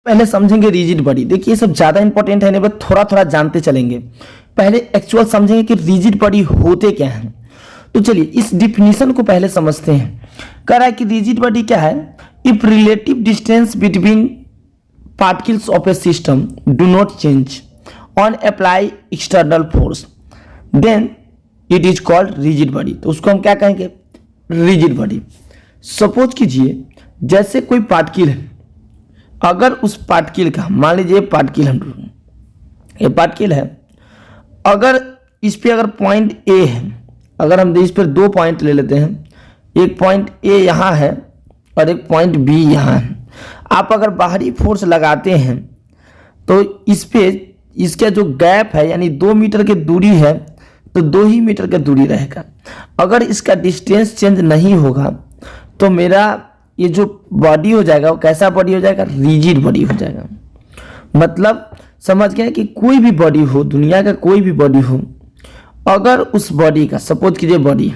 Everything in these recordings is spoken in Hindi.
पहले समझेंगे रिजिड बॉडी। देखिए सब ज्यादा इंपॉर्टेंट है नहीं, बस थोड़ा थोड़ा जानते चलेंगे। पहले एक्चुअल समझेंगे कि रिजिड बॉडी होते क्या हैं। तो चलिए इस डिफिनीशन को पहले समझते हैं। कह रहा है कि रिजिड बॉडी क्या है? If relative distance between particles of a system do not change on apply external force then it is called rigid body. तो उसको हम क्या कहेंगे? Rigid body. सपोज कीजिए जैसे कोई पार्टिकल है, अगर उस पार्टिकल का, मान लीजिए पार्टिकल, हम ये पार्टिकल है, अगर इस पे अगर पॉइंट ए है, अगर हम इस पर दो पॉइंट ले लेते हैं, एक पॉइंट ए यहाँ है और एक पॉइंट बी यहाँ है। आप अगर बाहरी फोर्स लगाते हैं तो इस पे इसका जो गैप है यानी 2 मीटर की दूरी है तो 2 ही मीटर की दूरी रहेगा। अगर इसका डिस्टेंस चेंज नहीं होगा तो मेरा ये जो बॉडी हो जाएगा वो कैसा बॉडी हो जाएगा? रिजिड बॉडी हो जाएगा। मतलब समझ गए कि कोई भी बॉडी हो, दुनिया का कोई भी बॉडी हो, अगर उस बॉडी का, सपोज कीजिए बॉडी,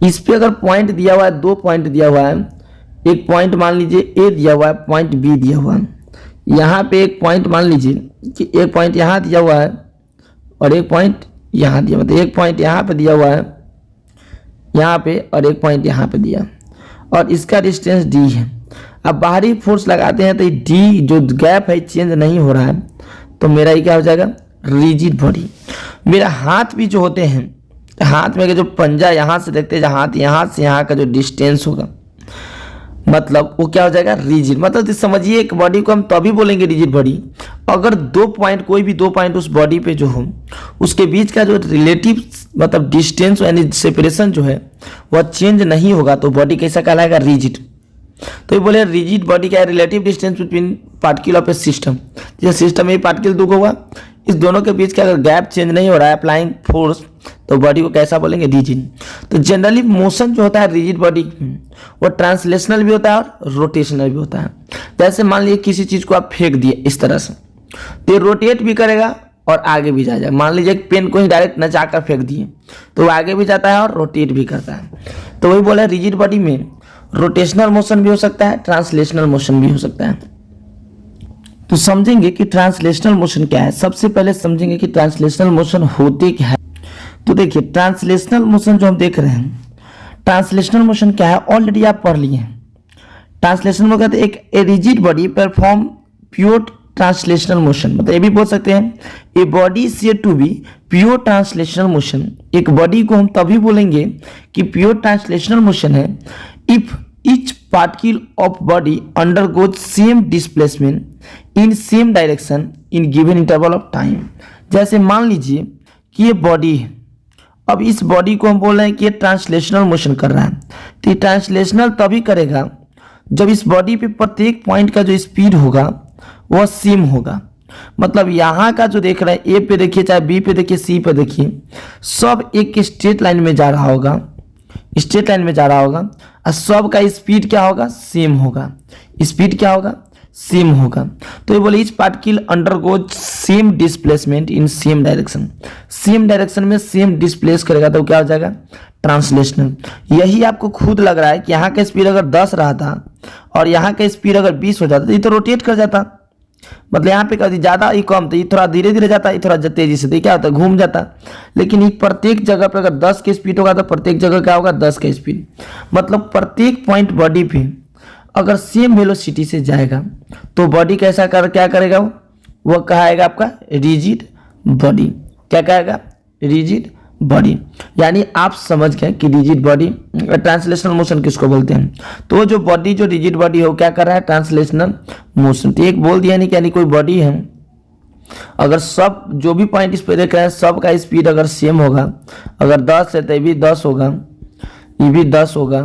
इस पे अगर पॉइंट दिया हुआ है, 2 पॉइंट दिया हुआ है, एक पॉइंट मान लीजिए ए दिया हुआ है, पॉइंट बी दिया हुआ है, यहाँ पे एक पॉइंट मान लीजिए कि एक पॉइंट यहाँ दिया हुआ है और एक पॉइंट यहाँ दिया, मतलब एक पॉइंट यहाँ पे दिया हुआ है यहाँ पे और एक पॉइंट यहाँ पे दिया, और इसका डिस्टेंस डी है। अब बाहरी फोर्स लगाते हैं तो डी जो गैप है चेंज नहीं हो रहा है, तो मेरा ये क्या हो जाएगा? Rigid body. मेरा हाथ भी जो होते हैं, हाथ में जो पंजा यहाँ से देखते हैं, हाथ यहाँ से यहाँ का जो डिस्टेंस होगा, मतलब वो क्या हो जाएगा? रिजिड। मतलब समझिए एक बॉडी को हम तभी बोलेंगे रिजिड बॉडी अगर 2 पॉइंट, कोई भी 2 पॉइंट उस बॉडी पे जो हो, उसके बीच का जो रिलेटिव मतलब डिस्टेंस यानी सेपरेशन जो है वह चेंज नहीं होगा तो बॉडी कैसा कहलाएगा? रिजिड। तो ये बोले रिजिड बॉडी क्या है? Relative distance between particle of a system. जैसे सिस्टम में पार्टिकल 2 हुआ, इस दोनों के बीच का अगर गैप चेंज नहीं हो रहा है अप्लाइंग फोर्स, तो बॉडी को कैसा बोलेंगे? रिजिड। तो जनरली मोशन जो होता है रिजिड बॉडी वो ट्रांसलेशनल भी होता है और रोटेशनल भी होता है। जैसे मान लीजिए किसी चीज को आप फेंक दिए इस तरह से, तो ये रोटेट भी करेगा और आगे भी जाएगा। मान लीजिए एक पेन को ही डायरेक्ट नचा कर फेंक दिए तो वो आगे भी जाता है और रोटेट भी करता है। तो वही बोला रिजिड बॉडी में रोटेशनल मोशन भी हो सकता है, ट्रांसलेशनल मोशन भी हो सकता है। तो समझेंगे कि ट्रांसलेशनल मोशन क्या है। सबसे पहले समझेंगे कि ट्रांसलेशनल मोशन होते क्या है। तो देखिए ट्रांसलेशनल मोशन जो हम देख रहे हैं, ट्रांसलेशनल मोशन क्या है ऑलरेडी आप पढ़ लिए हैं। ट्रांसलेशनल में कहते हैं एक rigid body perform pure translational motion, मतलब ये भी बोल सकते हैं a body said to be pure translational motion. एक बॉडी को हम तभी बोलेंगे कि प्योर ट्रांसलेशनल मोशन है if each particle of body undergoes same displacement in same direction in given interval of time। जैसे मान लीजिए कि ये बॉडी है, अब इस बॉडी को हम बोल रहे हैं कि ये ट्रांसलेशनल मोशन कर रहा है, तो ये ट्रांसलेशनल तभी करेगा जब इस बॉडी पे प्रत्येक पॉइंट का जो स्पीड होगा वह सेम होगा। मतलब यहाँ का जो देख रहे हैं, ए पे देखिए, चाहे बी पे देखिए, सी पे देखिए, सब एक स्ट्रेट लाइन में जा रहा होगा, स्ट्रेट लाइन में जा रहा होगा, और सब का स्पीड क्या होगा? सेम होगा। स्पीड क्या होगा? सेम होगा। तो ये बोले etch particle undergoes same displacement in same direction. Same direction में सेम डिस्प्लेस करेगा तो क्या हो जाएगा? ट्रांसलेशनल। यही आपको खुद लग रहा है कि यहाँ का स्पीड अगर 10 रहा था और यहाँ का स्पीड अगर 20 हो जाता तो ये तो रोटेट कर जाता, मतलब यहाँ पे कभी ज्यादा ही कम, तो ये थोड़ा धीरे धीरे जाता, ये थोड़ा तेजी से, तो क्या होता है? घूम जाता। लेकिन ये प्रत्येक जगह पे अगर 10 की स्पीड होगा तो प्रत्येक जगह क्या होगा? 10 का स्पीड। मतलब प्रत्येक पॉइंट बॉडी पे अगर सेम वेलोसिटी से जाएगा तो बॉडी कैसा क्या करेगा? वो कहाएगा आपका रिजिड बॉडी। क्या कहेगा? Rigid body. यानी आप समझ गए कि रिजिड बॉडी, ट्रांसलेशनल मोशन किसको बोलते हैं। तो जो बॉडी जो रिजिड बॉडी हो क्या कर रहा है? Translational motion. तो एक बोल दिया नहीं कि यानी कोई बॉडी है, अगर सब जो भी पॉइंट इस पे देख रहे हैं सब का स्पीड अगर सेम होगा, अगर 10 है तो ये भी 10 होगा, ये भी 10 होगा,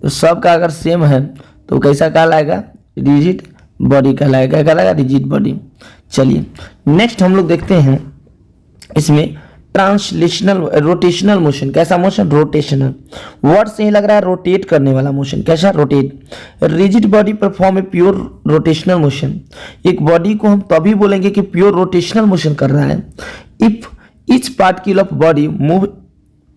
तो सब का अगर सेम है तो कैसा कहलाएगा? रिजिड बॉडी कहलाएगा। कहलाएगा रिजिड बॉडी। चलिए नेक्स्ट हम लोग देखते हैं इसमें ट्रांसलेशनल रोटेशनल मोशन। कैसा मोशन? रोटेशनल। वर्ड से ही लग रहा है रोटेट करने वाला मोशन। कैसा? Rotate. Rigid body perform a pure rotational motion. एक बॉडी को हम तभी बोलेंगे कि प्योर रोटेशनल मोशन कर रहा है if each particle of body move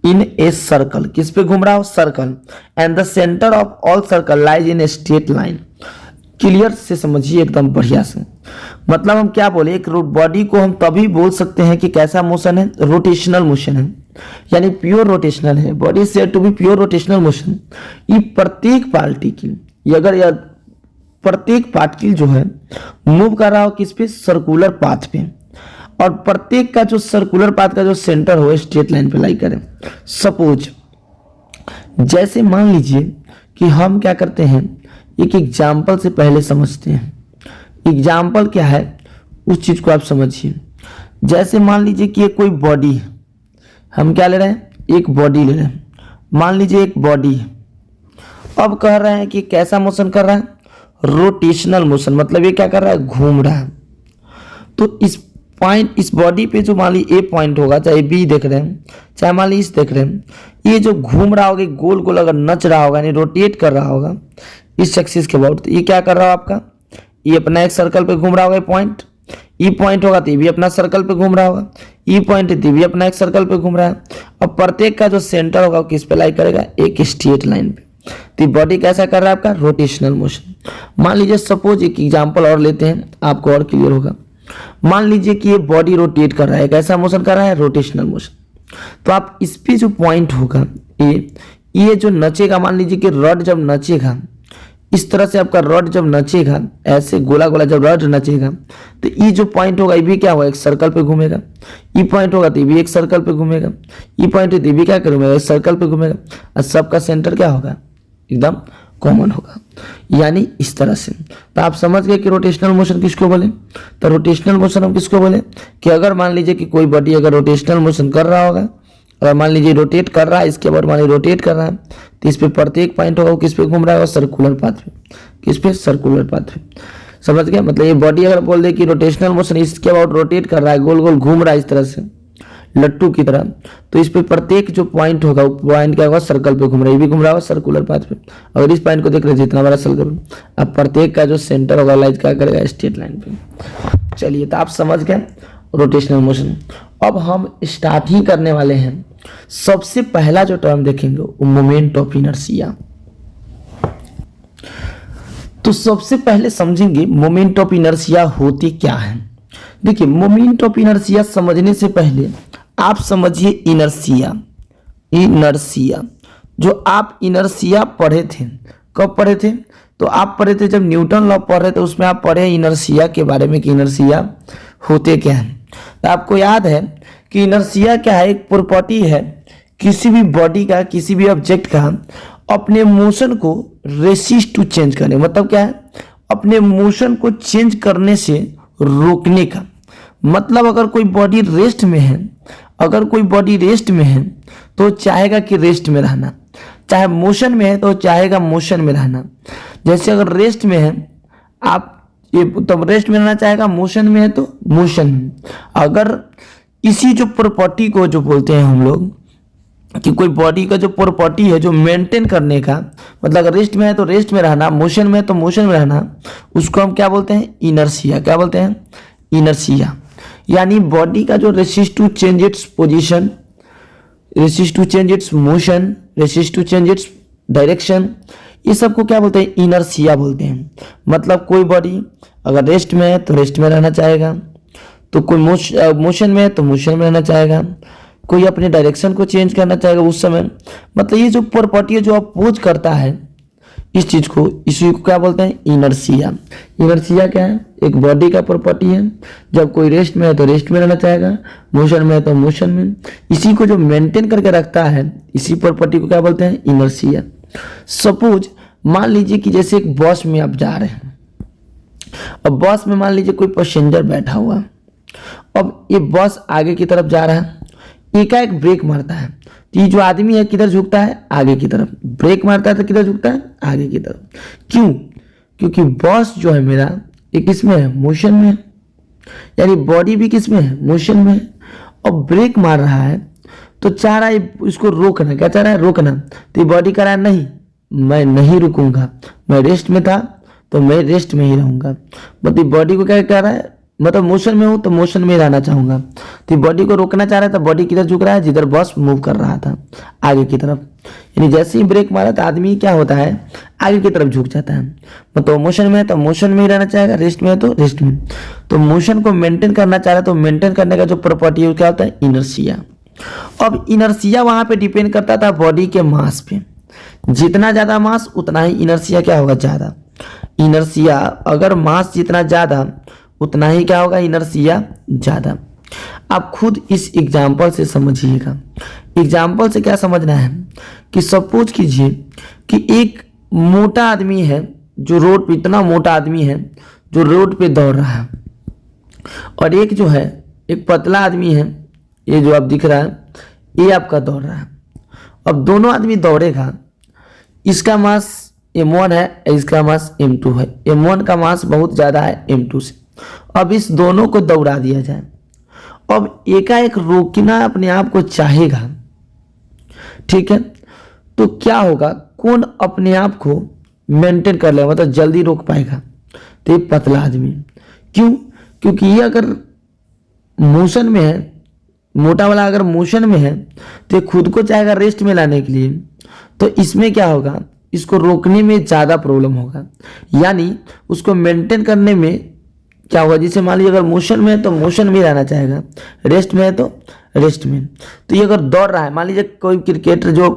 in a circle. किस पे घूम रहा हो? Circle. And the centre of all circle lies in a straight line. Clear से समझिए एकदम बढ़िया से। मतलब हम क्या बोले, एक बॉडी को हम तभी बोल सकते हैं कि कैसा मोशन है, रोटेशनल मोशन है, यानी प्योर रोटेशनल है। Body is said to be pure rotational motion. ये प्रत्येक पार्टिकल, अगर यह प्रत्येक पार्टिकल जो है मूव कर रहा हो किस पे, सर्कुलर पाथ पे, और प्रत्येक का जो सर्कुलर पाथ का जो सेंटर हो स्ट्रेट लाइन पे लाई करें। सपोज जैसे मान लीजिए कि हम क्या करते हैं, एक एग्जाम्पल से पहले समझते हैं। एग्जाम्पल क्या है उस चीज को आप समझिए। जैसे मान लीजिए कि ये कोई बॉडी है, हम क्या ले रहे हैं, एक बॉडी ले रहे हैं। मान लीजिए एक बॉडी है, अब कह रहे हैं कि कैसा मोशन कर रहा है, रोटेशनल मोशन, मतलब ये क्या कर रहा है, घूम रहा है। तो इस पॉइंट, इस बॉडी पे जो मान ली ए पॉइंट होगा, चाहे बी देख रहे हैं, चाहे मान ली इस देख रहे हैं, ये जो घूम रहा होगा, गोल गोल अगर नच रहा होगा, यानी रोटेट कर रहा होगा इस एक्सिस के अबाउट, तो ये क्या कर रहा है आपका, ये अपना एक सर्कल पे घूम रहा होगा। पॉइंट ई पॉइंट होगा तो ये भी अपना सर्कल पे घूम रहा होगा, ई पॉइंट तो भी अपना एक सर्कल पे घूम रहा है। अब प्रत्येक का जो सेंटर होगा वो किस पे लाई करेगा, एक स्ट्रेट लाइन पे। तो बॉडी कैसा कर रहा है आपका, रोटेशनल मोशन। मान लीजिए सपोज एक एग्जांपल और लेते हैं, आपको और क्लियर होगा। मान लीजिए कि ये बॉडी रोटेट कर रहा है, कैसा मोशन कर रहा है, रोटेशनल मोशन। तो आप इस पे जो पॉइंट होगा ये जो नचेगा, मान लीजिए कि रड जब नचेगा इस तरह से, आपका रड जब नचेगा ऐसे गोला गोला जब रड नचेगा, तो ये जो पॉइंट होगा ये भी क्या होगा, एक सर्कल पे घूमेगा। ये पॉइंट होगा तो ये भी एक सर्कल पे घूमेगा। ये पॉइंट है तो ये भी क्या करूंगा, एक सर्कल पे घूमेगा। और सबका सेंटर क्या होगा, एकदम कॉमन होगा, यानी इस तरह से। तो आप समझ गए कि रोटेशनल मोशन किसको बोले। तो रोटेशनल मोशन हम किसको बोले कि अगर मान लीजिए कि कोई बॉडी अगर रोटेशनल मोशन कर रहा होगा, और मान लीजिए रोटेट कर रहा है, इसके बाद मान लीजिए रोटेट कर रहा है, तो इस पे प्रत्येक पॉइंट होगा वो किस पे घूम रहा है, सर्कुलर पाथ पे। किस पे, सर्कुलर पाथ पे। समझ गया, मतलब ये बॉडी अगर बोल दे कि रोटेशनल मोशन इसके बाद रोटेट कर रहा है, गोल गोल घूम रहा है इस तरह से लट्टू की तरह, तो इस पे प्रत्येक जो पॉइंट होगा वो पॉइंट क्या होगा, सर्कल पे घूम रहा है, ये भी घूम रहा होगा सर्कुलर पाथ पे। अगर इस पॉइंट को देख रहे हैं जितना बड़ा सर्कल, अब प्रत्येक का जो सेंटर होगा लाइज क्या करेगा, स्ट्रेट लाइन पे। चलिए, तो आप समझ गए रोटेशनल मोशन। अब हम स्टार्ट ही करने वाले हैं। सबसे पहला जो टर्म देखेंगे वो मोमेंट ऑफ इनर्शिया। तो सबसे पहले समझेंगे मोमेंट ऑफ इनर्शिया होती क्या है। देखिए, मोमेंट ऑफ इनर्शिया समझने से पहले आप समझिए इनर्शिया। इनर्शिया जो आप इनर्शिया पढ़े थे, कब पढ़े थे, तो आप पढ़े थे जब न्यूटन लॉ पढ़ रहे थे, उसमें आप पढ़े इनर्शिया के बारे में कि इनर्शिया होते क्या है। तो आपको याद है कि इनर्शिया क्या है, एक प्रॉपर्टी है किसी भी बॉडी का, किसी भी ऑब्जेक्ट का अपने मोशन को रेसिस्ट टू चेंज करने, मतलब क्या है, अपने मोशन को चेंज करने से रोकने का। मतलब अगर कोई बॉडी रेस्ट में है, अगर कोई बॉडी रेस्ट में है तो चाहेगा कि रेस्ट में रहना, चाहे मोशन में है तो चाहेगा मोशन में रहना। जैसे अगर रेस्ट में है आप, ये तो रेस्ट में रहना चाहेगा, मोशन में है तो मोशन में। अगर इसी जो प्रॉपर्टी को जो बोलते हैं हम लोग कि कोई बॉडी का जो प्रॉपर्टी है जो मेंटेन करने का, मतलब अगर रेस्ट में है तो रेस्ट में रहना, मोशन में है तो मोशन में रहना, उसको हम क्या बोलते हैं, इनर्शिया। क्या बोलते हैं, इनर्शिया। यानी बॉडी का जो resist to change its position, resist to change its motion, resist to change its direction, ये सबको क्या बोलते हैं, इनर्शिया बोलते हैं। मतलब कोई बॉडी अगर रेस्ट में है तो रेस्ट में रहना चाहेगा, तो कोई मोशन में है तो मोशन में रहना चाहेगा, कोई अपने डायरेक्शन को चेंज करना चाहेगा उस समय। मतलब ये जो प्रॉपर्टी है जो अपोज करता है इस चीज को, इसी को क्या बोलते हैं, इनर्शिया। इनर्शिया क्या है, एक बॉडी का प्रॉपर्टी है, जब कोई रेस्ट में है तो रेस्ट में रहना चाहेगा, मोशन में है तो मोशन में। इसी को जो मेंटेन करके रखता है, इसी प्रॉपर्टी को क्या बोलते हैं, इनर्शिया। सपोज मान लीजिए कि जैसे एक बस में आप जा रहे हैं, अब बस में मान लीजिए कोई पैसेंजर बैठा हुआ, अब ये बस आगे की तरफ जा रहा है, एकाएक ब्रेक मारता है, तो ये जो आदमी है किधर झुकता है, आगे की तरफ। ब्रेक मारता है तो किधर झुकता है, आगे की तरफ। क्यों, क्योंकि बस जो है मेरा ये किसमें है, मोशन में है, यानी बॉडी भी किसमें है, मोशन में है। और ब्रेक मार रहा है तो चाह रहा है इसको रोकना, क्या चाह रहा है, रोकना। तो ये बॉडी कह रहा है नहीं, मैं नहीं रुकूंगा, मैं रेस्ट में था तो मैं रेस्ट में ही रहूंगा। मतलब बॉडी को क्या कह रहा है, मतलब मोशन में हूँ तो मोशन में रहना चाहूंगा। तो बॉडी को रोकना चाह रहा था, बॉडी किधर झुक रहा है, जिधर बस मूव कर रहा था आगे की तरफ। यानी जैसे ही ब्रेक मारा तो आदमी क्या होता है, आगे की तरफ झुक जाता है। मतलब मोशन में है तो मोशन में ही रहना चाहेगा, रेस्ट में है तो रेस्ट में। तो मोशन को मेंटेन करना चाह रहा है तो मेंटेन करने का जो प्रॉपर्टी है क्या होता है, इनर्शिया। अब इनर्शिया वहां पे डिपेंड करता था बॉडी के मास पे। जितना ज्यादा मास उतना ही इनर्शिया क्या होगा, ज्यादा। इनर्शिया अगर मास जितना ज्यादा उतना ही क्या होगा, इनर्शिया ज्यादा। आप खुद इस एग्जाम्पल से समझिएगा। एग्जाम्पल से क्या समझना है कि सपोज कीजिए कि एक मोटा आदमी है जो रोड पे, इतना मोटा आदमी है जो रोड पे दौड़ रहा है, और एक जो है एक पतला आदमी है, ये जो आप दिख रहा है ये आपका दौड़ रहा है। अब दोनों आदमी दौड़ेगा, इसका मास m1 है, इसका मास m2 है। m1 का मास बहुत ज़्यादा है m2 से। अब इस दोनों को दौड़ा दिया जाए। अब एकाएक रोकना अपने आप को चाहेगा, ठीक है, तो क्या होगा, कौन अपने आप को मेंटेन कर लेगा, मतलब जल्दी रोक पाएगा, तो ये पतला आदमी। क्यों? क्योंकि ये अगर मोशन में है, मोटा वाला अगर मोशन में है तो ये खुद को चाहेगा रेस्ट में लाने के लिए, तो इसमें क्या होगा, इसको रोकने में ज़्यादा प्रॉब्लम होगा। यानी उसको मेंटेन करने में क्या होगा, जैसे मान लीजिए अगर मोशन में है तो मोशन में रहना चाहेगा, रेस्ट में है तो रेस्ट में। तो ये अगर दौड़ रहा है, मान लीजिए कोई क्रिकेटर जो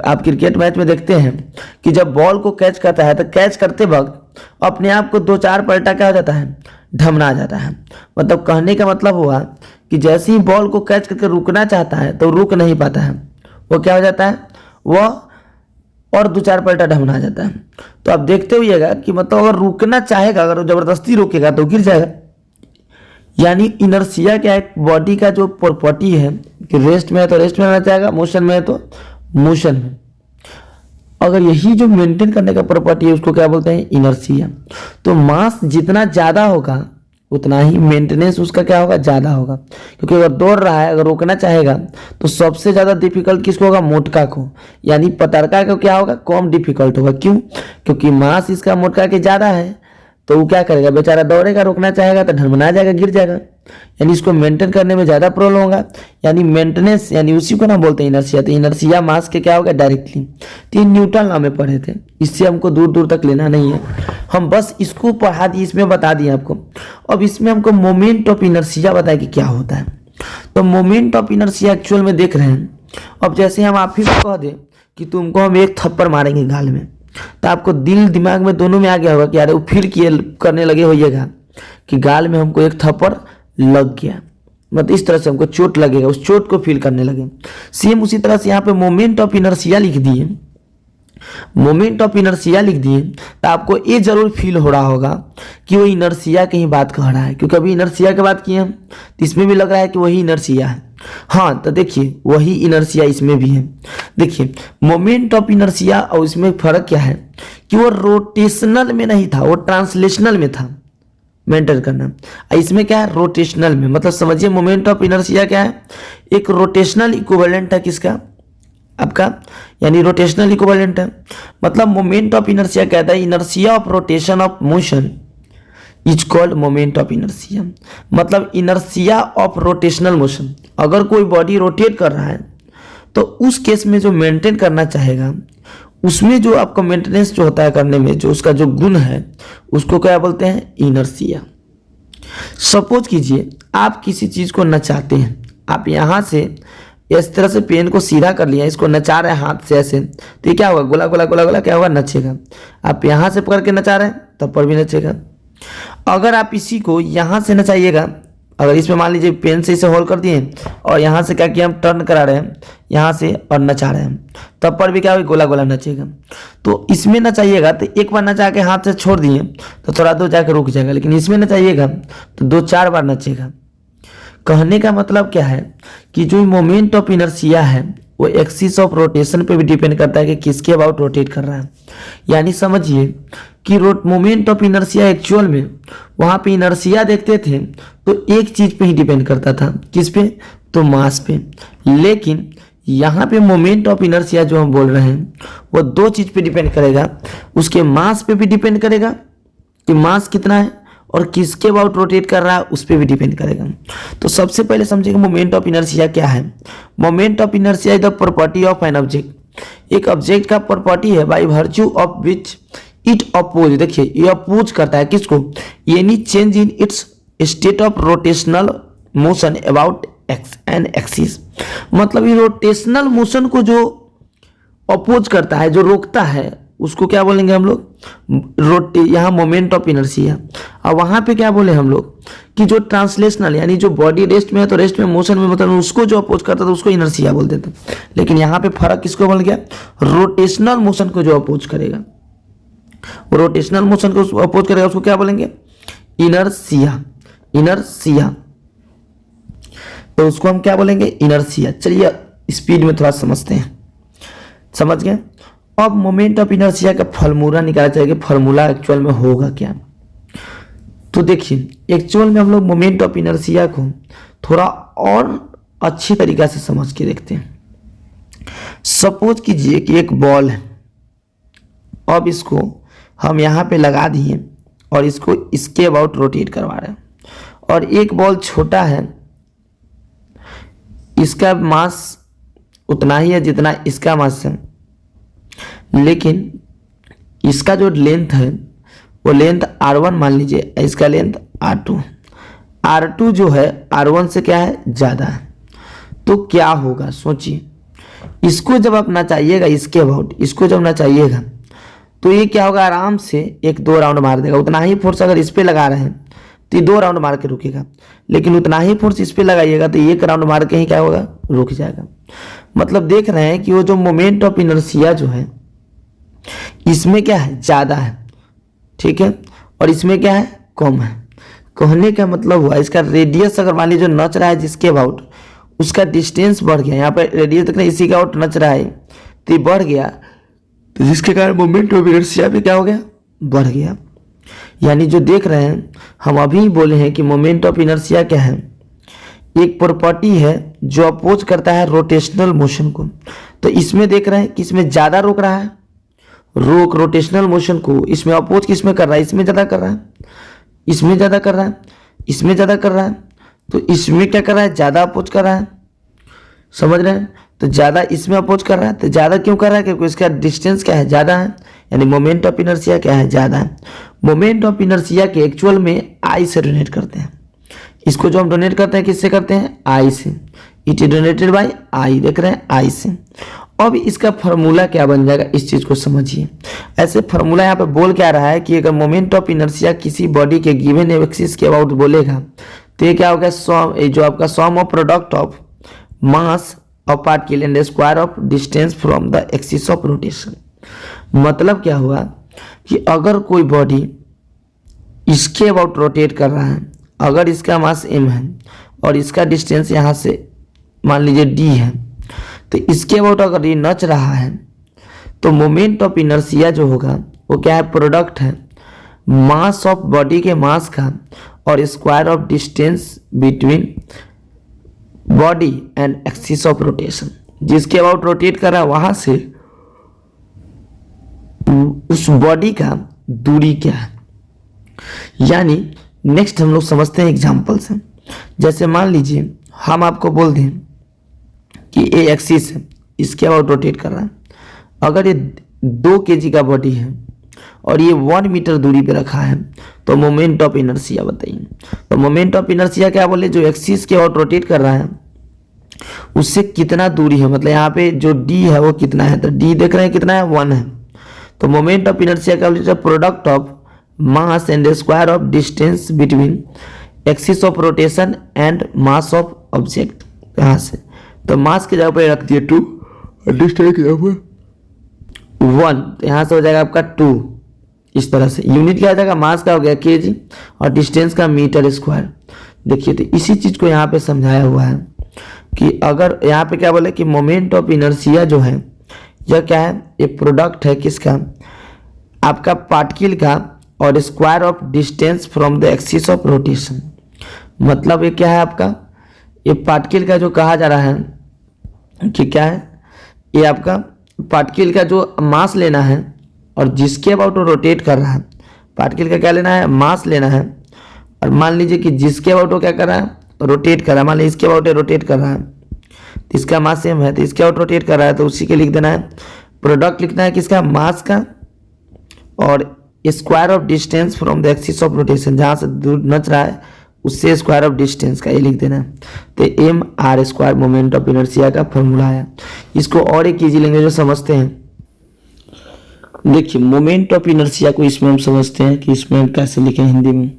आप क्रिकेट मैच में देखते हैं कि जब बॉल को कैच करता है तो कैच करते वक्त अपने आप को 2-4 पलटा क्या हो जाता है, ढमना जाता है। मतलब कहने का मतलब हुआ कि जैसे ही बॉल को कैच करके रुकना चाहता है तो रुक नहीं पाता है, वो क्या हो जाता है, वह और 2-4 पलटा ढमना जाता है। तो आप देखते हुइएगा कि मतलब अगर रुकना चाहेगा, अगर जबरदस्ती रोकेगा तो गिर जाएगा। यानी इनर्शिया क्या है, बॉडी का जो प्रॉपर्टी है कि रेस्ट में है तो रेस्ट में रहना चाहेगा, मोशन में है तो मोशन में। अगर यही जो मेंटेन करने का प्रॉपर्टी है उसको क्या बोलते हैं, इनर्शिया। तो मास जितना ज्यादा होगा उतना ही मेंटेनेंस उसका क्या होगा, ज्यादा होगा। क्योंकि अगर दौड़ रहा है, अगर रोकना चाहेगा तो सबसे ज्यादा डिफिकल्ट किसको होगा, मोटका को। यानी पतरका को क्या होगा, कम डिफिकल्ट होगा। क्यों? क्योंकि मास इसका मोटका के ज्यादा है, तो वो क्या करेगा, बेचारा दौड़ेगा, रोकना चाहेगा तो ढनमना जाएगा, गिर जाएगा। यानी इसको मेंटेन करने में ज्यादा प्रॉब्लम होगा। यानी मेंटेनेंस, यानी उसी को ना बोलते हैं इनर्शिया। तो इनर्शिया मास के क्या होगा, डायरेक्टली। तो न्यूटन लॉ में पढ़े थे, इससे हमको दूर दूर तक लेना नहीं है, हम बस इसको पढ़ा दिए, इसमें बता दिए आपको। अब इसमें हमको मोमेंट ऑफ इनर्शिया बताया कि क्या होता है। तो मोमेंट ऑफ इनर्शिया एक्चुअल में देख रहे हैं। अब जैसे हम आप ही को कह दें कि तुमको हम एक थप्पड़ मारेंगे गाल में, तो आपको दिल दिमाग में दोनों में आ गया होगा कि यार वो फिर किए करने लगे होइएगा कि गाल में हमको एक थप्पड़ लग गया, मतलब इस तरह से हमको चोट लगेगा, उस चोट को फील करने लगे। सेम उसी तरह से यहाँ पे मोमेंट ऑफ इनर्शिया लिख दिए, मोमेंट ऑफ इनर्शिया लिख दिए, तो आपको ये जरूर फील हो रहा होगा कि वो इनर्शिया की ही बात कह रहा है, क्योंकि अभी इनर्शिया की बात किए हम, तो इसमें भी लग रहा है कि वही इनर्शिया है। हाँ, तो देखिए वही इनर्शिया इसमें भी है। देखिए मोमेंट ऑफ इनर्शिया और इसमें फर्क क्या है कि वो रोटेशनल में नहीं था, वो ट्रांसलेशनल में था मेंटेन करना। इसमें क्या है, रोटेशनल में। मतलब समझिए मोमेंट ऑफ इनर्शिया क्या है, एक रोटेशनल इक्विवेलेंट है किसका, आपका, यानी रोटेशनल इक्विवेलेंट है। मतलब मोमेंट ऑफ इनर्शिया कहता है inertia of rotation of motion is called moment of inertia. मतलब इनर्शिया ऑफ रोटेशनल मोशन, अगर कोई बॉडी रोटेट कर रहा है तो उस केस में जो मेंटेन करना चाहेगा, उसमें जो आपका मेंटेनेंस जो होता है करने में, जो उसका जो गुण है उसको क्या बोलते हैं, इनर्शिया। सपोज कीजिए आप किसी चीज को नचाते हैं, आप यहां से इस तरह से पेन को सीधा कर लिया, इसको नचा रहे हैं हाथ से ऐसे, तो ये क्या होगा, गोला गोला गोला गोला क्या होगा, नचेगा। आप यहां से पकड़ के नचा रहे हैं तब पर भी नचेगा। अगर आप इसी को यहां से नचाइएगा, अगर इसमें मान लीजिए पेन से इसे होल्ड कर दिए और यहाँ से क्या किया, हम टर्न करा रहे हैं यहाँ से और नचा रहे हैं, तब पर भी क्या होगा, गोला गोला नचेगा। तो इसमें नचाइएगा तो एक बार नचा के हाथ से छोड़ दिए तो थोड़ा दूर जाकर रुक जाएगा, लेकिन इसमें नचाइएगा तो 2-4 बार नचेगा। कहने का मतलब क्या है कि जो मोमेंट ऑफ इनर्शिया है वो एक्सिस ऑफ रोटेशन पे भी डिपेंड करता है कि किसके अबाउट रोटेट कर रहा है। यानी समझिए कि मोमेंट ऑफ इनर्शिया एक्चुअल में वहां पे इनर्शिया देखते थे तो एक चीज पे ही डिपेंड करता था, किस पे, तो मास पे। लेकिन यहाँ पे मोमेंट ऑफ इनर्शिया जो हम बोल रहे हैं वो 2 चीज पे डिपेंड करेगा, उसके मास पे भी डिपेंड करेगा कि मास कितना है, और किसके अबाउट रोटेट कर रहा है उस पर भी डिपेंड करेगा। तो सबसे पहले समझेंगे मोमेंट ऑफ इनर्शिया क्या है। Moment of inertia is the property of an object. एक ऑब्जेक्ट का प्रॉपर्टी है by virtue of which it oppose, देखिए ये अपोज करता है किसको, any change in its state of rotational motion about an axis. मतलब ये रोटेशनल मोशन को जो अपोज करता है, जो रोकता है, उसको क्या बोलेंगे हम लोग, यहाँ मोमेंट ऑफ इनर्शिया। और वहाँ पे क्या बोले हम लोग कि जो ट्रांसलेशनल यानी जो बॉडी रेस्ट में है तो रेस्ट में मोशन में, मतलब उसको जो अपोज करता था उसको इनर्शिया बोलते थे। लेकिन यहाँ पे फर्क किसको बोल गया, रोटेशनल मोशन को जो अपोज करेगा, रोटेशनल मोशन को अपोज करेगा उसको क्या बोलेंगे, इनर्शिया। इनर्शिया तो उसको हम क्या बोलेंगे, इनर्शिया। चलिए स्पीड में थोड़ा समझते हैं, समझ गए। अब मोमेंट ऑफ इनर्शिया का फॉर्मूला निकाला जाएगा, फॉर्मूला एक्चुअल में होगा क्या। तो देखिए एक्चुअल में हम लोग मोमेंट ऑफ इनर्शिया को थोड़ा और अच्छी तरीका से समझ के देखते हैं। सपोज कीजिए कि एक बॉल है, अब इसको हम यहाँ पे लगा दिए और इसको इसके अबाउट रोटेट करवा रहे हैं, और एक बॉल छोटा है, इसका मास उतना ही है जितना इसका मास है, लेकिन इसका जो लेंथ है वो लेंथ R1 मान लीजिए, इसका लेंथ R2। R2 जो है R1 से क्या है, ज़्यादा है। तो क्या होगा सोचिए, इसको जब अपना चाहिएगा, इसके अबाउट इसको जब ना चाहिएगा तो ये क्या होगा, आराम से एक दो राउंड मार देगा। उतना ही फोर्स अगर इस पे लगा रहे हैं तो ये 2 राउंड मार के रुकेगा, लेकिन उतना ही फोर्स इस पे लगाइएगा तो 1 राउंड मार के ही क्या होगा, रुक जाएगा। मतलब देख रहे हैं कि वो जो मोमेंट ऑफ इनर्शिया जो है इसमें क्या है, ज़्यादा है, ठीक है, और इसमें क्या है, कम है। कहने का मतलब हुआ इसका रेडियस अगर मान लीजिए नच रहा है जिसके अबाउट, उसका डिस्टेंस बढ़ गया। यहाँ पर रेडियस देख रहे हैं, इसी का अबाउट नच रहा है तो ये बढ़ गया, तो जिसके कारण मोमेंट ऑफ इनर्शिया भी क्या हो गया, बढ़ गया। यानी जो देख रहे हैं हम अभी बोले हैं कि मोमेंट ऑफ इनर्शिया क्या है, एक प्रॉपर्टी है जो अपोज करता है रोटेशनल मोशन को। तो इसमें देख रहे हैं कि इसमें ज़्यादा रोक रहा है, रोक रोटेशनल मोशन को, इसमें अपोज किसमें कर रहा है, इसमें ज़्यादा कर रहा है, इसमें ज़्यादा कर रहा है, इसमें ज़्यादा कर रहा है। तो इसमें क्या कर रहा है, ज़्यादा अपोज कर रहा है, समझ रहे हैं। तो ज़्यादा इसमें अपोज कर रहा है, तो ज़्यादा क्यों कर रहा है, क्योंकि इसका डिस्टेंस क्या है, ज़्यादा है, यानी मोमेंट ऑफ इनर्शिया क्या है, ज़्यादा है। मोमेंट ऑफ इनर्शिया के एक्चुअल में आई से डोनेट करते हैं। इसको जो हम डोनेट करते हैं किससे करते हैं, आई से। इट इज डोनेटेड बाय आई, देख रहे हैं, आई से। अब इसका फार्मूला क्या बन जाएगा, इस चीज को समझिए। ऐसे फार्मूला यहाँ पे बोल क्या रहा है कि अगर मोमेंट ऑफ इनर्शिया किसी बॉडी के गिवन एक्सिस के अबाउट बोलेगा तो ये क्या होगा, जो आपका sum of product of mass of particle and square of distance from the axis of rotation. मतलब क्या हुआ कि अगर कोई बॉडी इसके अबाउट रोटेट कर रहा है, अगर इसका मास m है और इसका डिस्टेंस यहाँ से मान लीजिए d है, तो इसके अबाउट अगर ये नच रहा है तो मोमेंट ऑफ इनर्शिया जो होगा वो क्या है, प्रोडक्ट है मास ऑफ बॉडी के मास का और square of distance between body and axis of rotation. जिसके अबाउट रोटेट कर रहा है वहां से उस बॉडी का दूरी क्या है। यानी नेक्स्ट हम लोग समझते हैं एग्जांपल से। जैसे मान लीजिए हम आपको बोल दें कि ये एक्सिस है, इसके अबाउट रोटेट कर रहा है। अगर ये 2 kg का बॉडी है और ये 1 मीटर दूरी पे रखा है तो मोमेंट ऑफ इनर्शिया बताइए। तो मोमेंट ऑफ इनर्शिया क्या बोले, जो एक्सिस के अबाउट रोटेट कर रहा है उससे कितना दूरी है, मतलब यहाँ पे जो d है वो कितना है, तो d देख रहे हैं कितना है, 1 है। तो मोमेंट ऑफ इनर्शिया का बोले product of mass and square of distance between axis of rotation and mass of object. यहाँ से तो मास की जगह पर रख दिए 2 और डिस्टेंस की जगह पर 1, तो यहाँ से हो जाएगा आपका 2। इस तरह से यूनिट क्या हो जाएगा, मास का हो गया kg और डिस्टेंस का मीटर स्क्वायर। देखिए तो इसी चीज को यहाँ पे समझाया हुआ है कि अगर यहाँ पे क्या बोले कि मोमेंट ऑफ इनर्शिया जो है यह क्या है, ये प्रोडक्ट है किसका, आपका पार्टिकल का और square of distance from the axis of rotation. मतलब ये क्या है आपका, ये पार्टिकल का जो कहा जा रहा है कि क्या है, ये आपका पार्टिकल का जो मास लेना है और जिसके अबाउट वो रोटेट कर रहा है, पार्टिकल का क्या लेना है, मास लेना है और मान लीजिए कि जिसके अबाउट वो क्या कर रहा है, रोटेट कर रहा है, मान लीजिए इसके अबाउट रोटेट कर रहा है, तो इसका मास सेम है, तो इसके अबाउट रोटेट कर रहा है, तो उसी के लिख देना है, प्रोडक्ट लिखना है किसका, मास का, और square of distance from the axis of rotation, जहां से दूर नच रहा है उससे स्क्वायर ऑफ डिस्टेंस का ये लिख देना है। तो m r square moment of inertia का फॉर्मूला है। इसको और एक इजी लैंग्वेज में समझते हैं। देखिए मोमेंट ऑफ इनर्शिया को इसमें हम समझते हैं कि इसमें हम कैसे लिखें हिंदी में।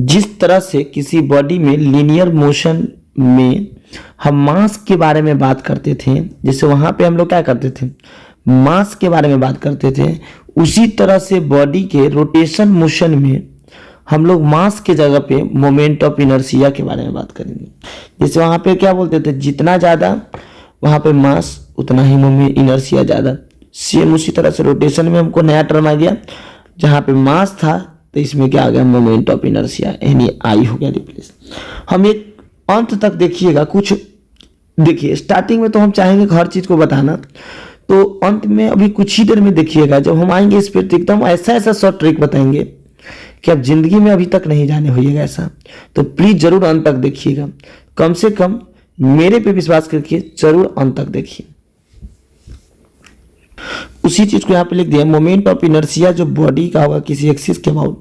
जिस तरह से किसी बॉडी में लीनियर मोशन में हम मास के बारे में बात करते थे, जैसे वहां पे हम लोग क्या करते थे, मास के बारे में बात करते थे, उसी तरह से बॉडी के रोटेशन मोशन में हम लोग मास के जगह पे मोमेंट ऑफ इनर्शिया के बारे में बात करेंगे। जैसे वहां पे क्या बोलते थे, जितना ज्यादा वहां पे मास उतना ही मोमेंट इनर्शिया ज्यादा। सेम उसी तरह से रोटेशन में हमको नया टर्म आ गया, जहां पे मास था तो इसमें क्या आ गया, मोमेंट ऑफ इनर्शिया, यानी आई हो गया रिप्लेस। हम एक अंत तक देखिएगा, कुछ देखिए स्टार्टिंग में तो हम चाहेंगे हर चीज को बताना, तो अंत में अभी कुछ ही देर में देखिएगा, जब हम आएंगे इस पर एकदम ऐसा ऐसा शॉर्ट ट्रिक बताएंगे कि आप जिंदगी में अभी तक नहीं जाने होइएगा ऐसा। तो प्लीज जरूर अंत तक देखिएगा, कम से कम मेरे पे विश्वास करके जरूर अंत तक देखिए। उसी चीज को यहाँ पे लिख दिया, मोमेंट ऑफ इनर्शिया जो बॉडी का होगा किसी एक्सिस के अबाउट,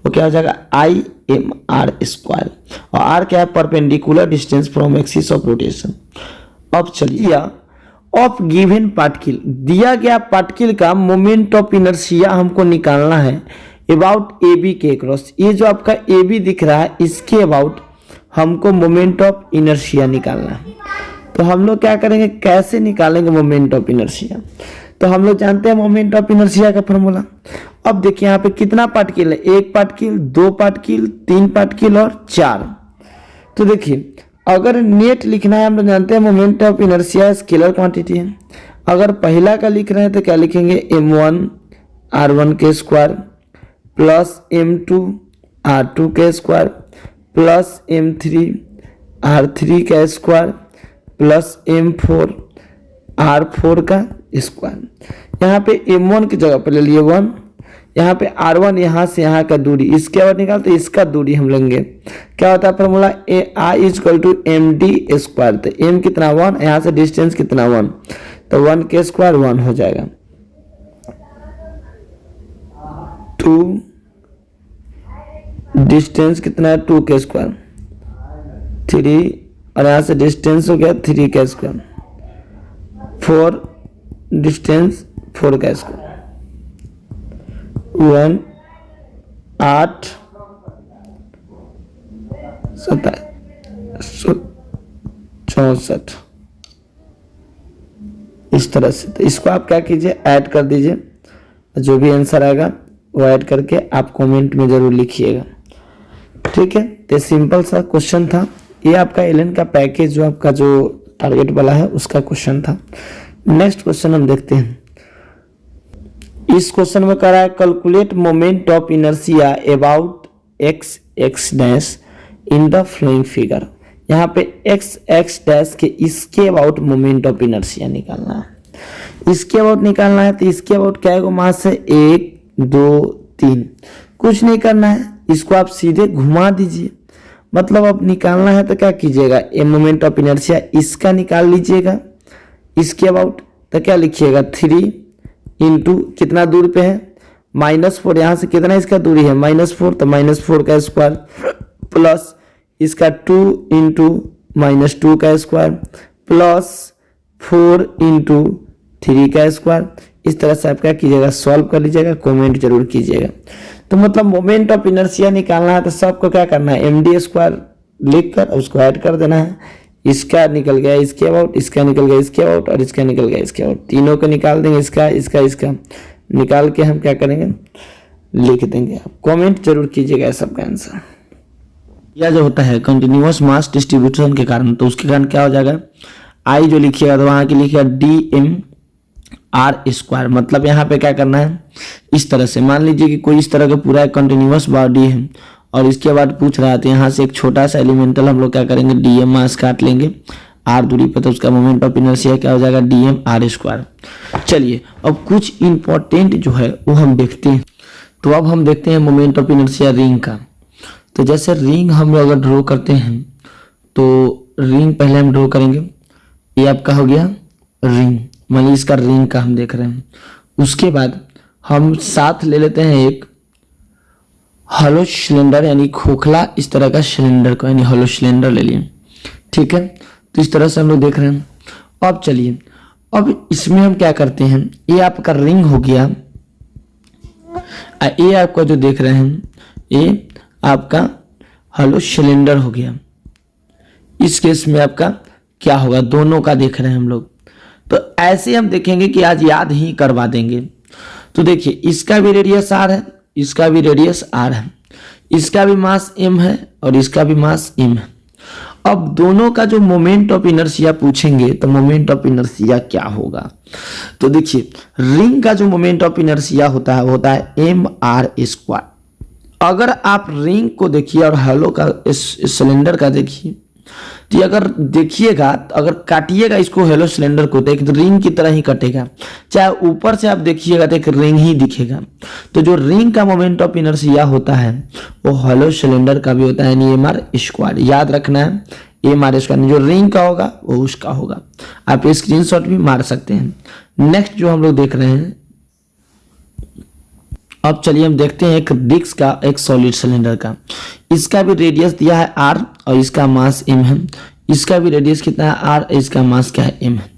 वो क्या हो जाएगा, आई एम आर स्क्वायर, और आर क्या है, perpendicular distance from axis of rotation. अब चलिए ऑफ गिवन पार्टिकल, दिया गया पार्टिकल का मोमेंट ऑफ इनर्शिया हमको निकालना है अबाउट ए बी के क्रॉस। ये जो आपका ए बी दिख रहा है इसके अबाउट हमको मोमेंट ऑफ इनर्शिया निकालना है। तो हम लोग क्या करेंगे, कैसे निकालेंगे मोमेंट ऑफ इनर्शिया, तो हम लोग जानते हैं मोमेंट ऑफ इनर्शिया का फॉर्मूला। अब देखिए यहाँ पे कितना पार्टिकल है, एक पार्टिकल, दो पार्टिकल, तीन पार्टिकल और चार। तो देखिए अगर नेट लिखना है, हम लोग जानते हैं moment of inertia scalar quantity है। अगर पहला का लिख रहे हैं तो क्या लिखेंगे, m1 r1 के स्क्वायर प्लस m2 r2 के स्क्वायर प्लस m3 r3 का स्क्वायर प्लस m4 r4 का स्क्वायर। यहाँ पे m1 की जगह पर ले लिए 1, यहाँ पे r1 यहाँ से यहाँ का दूरी, इसके बाद निकालते इसका दूरी हम लेंगे, क्या होता है formula, I equal to m d square. तो m कितना 1, यहाँ से डिस्टेंस कितना 1, तो 1 के स्क्वायर 1 हो जाएगा, 2 डिस्टेंस कितना है 2 के स्क्वायर, 3 और यहाँ से डिस्टेंस हो गया 3 का स्क्वायर, 4 डिस्टेंस 4 का स्क्वायर, 1 8 64 इस तरह से। तो इसको आप क्या कीजिए, ऐड कर दीजिए, जो भी आंसर आएगा वो ऐड करके आप कमेंट में जरूर लिखिएगा, ठीक है। तो सिंपल सा क्वेश्चन था ये, आपका एलन का पैकेज जो आपका जो टारगेट वाला है उसका क्वेश्चन था। नेक्स्ट क्वेश्चन हम देखते हैं। इस क्वेश्चन में कह रहा है calculate moment of inertia about x x dash in the flowing figure. यहाँ पे एक्स एक्स डैश के इसके अबाउट मोमेंट ऑफ इनर्शिया निकालना है, इसके अबाउट निकालना है। तो इसके अबाउट क्या है, मास है 1 2 3, कुछ नहीं करना है, इसको आप सीधे घुमा दीजिए। मतलब अब निकालना है तो क्या कीजिएगा, ए मोमेंट ऑफ इनर्शिया इसका निकाल लीजिएगा, इसके अबाउट तो क्या लिखिएगा 3 इंटू कितना दूर पे है -4, यहाँ से कितना इसका दूरी है -4, तो -4 का स्क्वायर प्लस इसका 2 इंटू -2 का स्क्वायर प्लस 4 इंटू 3 का स्क्वायर। इस तरह से आप क्या कीजिएगा, सॉल्व कर लीजिएगा, कमेंट जरूर कीजिएगा। तो मतलब मोमेंट ऑफ इनर्शिया निकालना है तो सबको क्या करना है, md स्क्वायर लिख कर उसको ऐड कर देना है। इसका निकल गया इसके अबाउट, इसका निकल गया इसके अबाउट और इसका निकल गया इसके अबाउट, तीनों को निकाल देंगे, इसका इसका इसका निकाल के हम क्या करेंगे, लिख देंगे। आप कमेंट जरूर कीजिएगा सबका आंसर। यह जो होता है कंटिन्यूअस मास डिस्ट्रीब्यूशन के कारण, तो उसके कारण क्या हो जाएगा, आई जो लिखिएगा तो वहां की लिखिएगा dm r स्क्वायर। मतलब यहाँ पे क्या करना है, इस तरह से मान लीजिए कि कोई इस तरह का पूरा कंटिन्यूअस बॉडी है और इसके बाद पूछ रहा है तो यहाँ से एक छोटा सा एलिमेंटल हम लोग क्या करेंगे, dm मास काट लेंगे r दूरी पर, तो उसका मोमेंट ऑफ इनर्शिया क्या हो जाएगा, dm r स्क्वायर। चलिए अब कुछ इंपॉर्टेंट जो है वो हम देखते हैं। तो अब हम देखते हैं मोमेंट ऑफ इनर्शिया रिंग का। तो जैसे रिंग हम लोग अगर ड्रॉ करते हैं तो रिंग पहले हम ड्रॉ करेंगे। ये आपका हो गया रिंग, मान ली इसका रिंग का हम देख रहे हैं। उसके बाद हम साथ ले लेते हैं एक हॉलो सिलेंडर, यानी खोखला इस तरह का सिलेंडर को, यानी हॉलो सिलेंडर ले लिए। ठीक है, तो इस तरह से हम लोग देख रहे हैं। अब चलिए, अब इसमें हम क्या करते हैं, ये आपका रिंग हो गया, ये आपका जो देख रहे हैं ये आपका हॉलो सिलेंडर हो गया। इस केस में आपका क्या होगा, दोनों का देख रहे हैं हम लोग। तो ऐसे हम देखेंगे कि आज याद ही करवा देंगे। तो देखिए, इसका भी रेडियस r है, इसका भी रेडियस r है, इसका भी मास m है और इसका भी मास m है। अब दोनों का जो मोमेंट ऑफ इनर्शिया पूछेंगे तो मोमेंट ऑफ इनर्शिया क्या होगा। तो देखिए, रिंग का जो मोमेंट ऑफ इनर्शिया होता है mr²। अगर आप रिंग को देखिए और हॉलो का इस सिलेंडर का देखिए, तो अगर देखिएगा, अगर काटिएगा इसको हेलो सिलेंडर को, तो एक रिंग की तरह ही कटेगा। चाहे ऊपर से आप देखिएगा तो एक रिंग ही दिखेगा। तो जो रिंग का मोमेंट ऑफ इनर्शिया होता है वो हेलो सिलेंडर का भी होता है, यानी mr²। याद रखना है, mr², जो रिंग का होगा वो उसका होगा। आप स्क्रीनशॉट भी मार सकते हैं। नेक्स्ट जो हम लोग देख रहे हैं, अब चलिए हम देखते हैं एक डिस्क का, एक सॉलिड सिलेंडर का। इसका भी रेडियस दिया है r और इसका मास m है। इसका भी रेडियस कितना है r, इसका मास क्या है m है।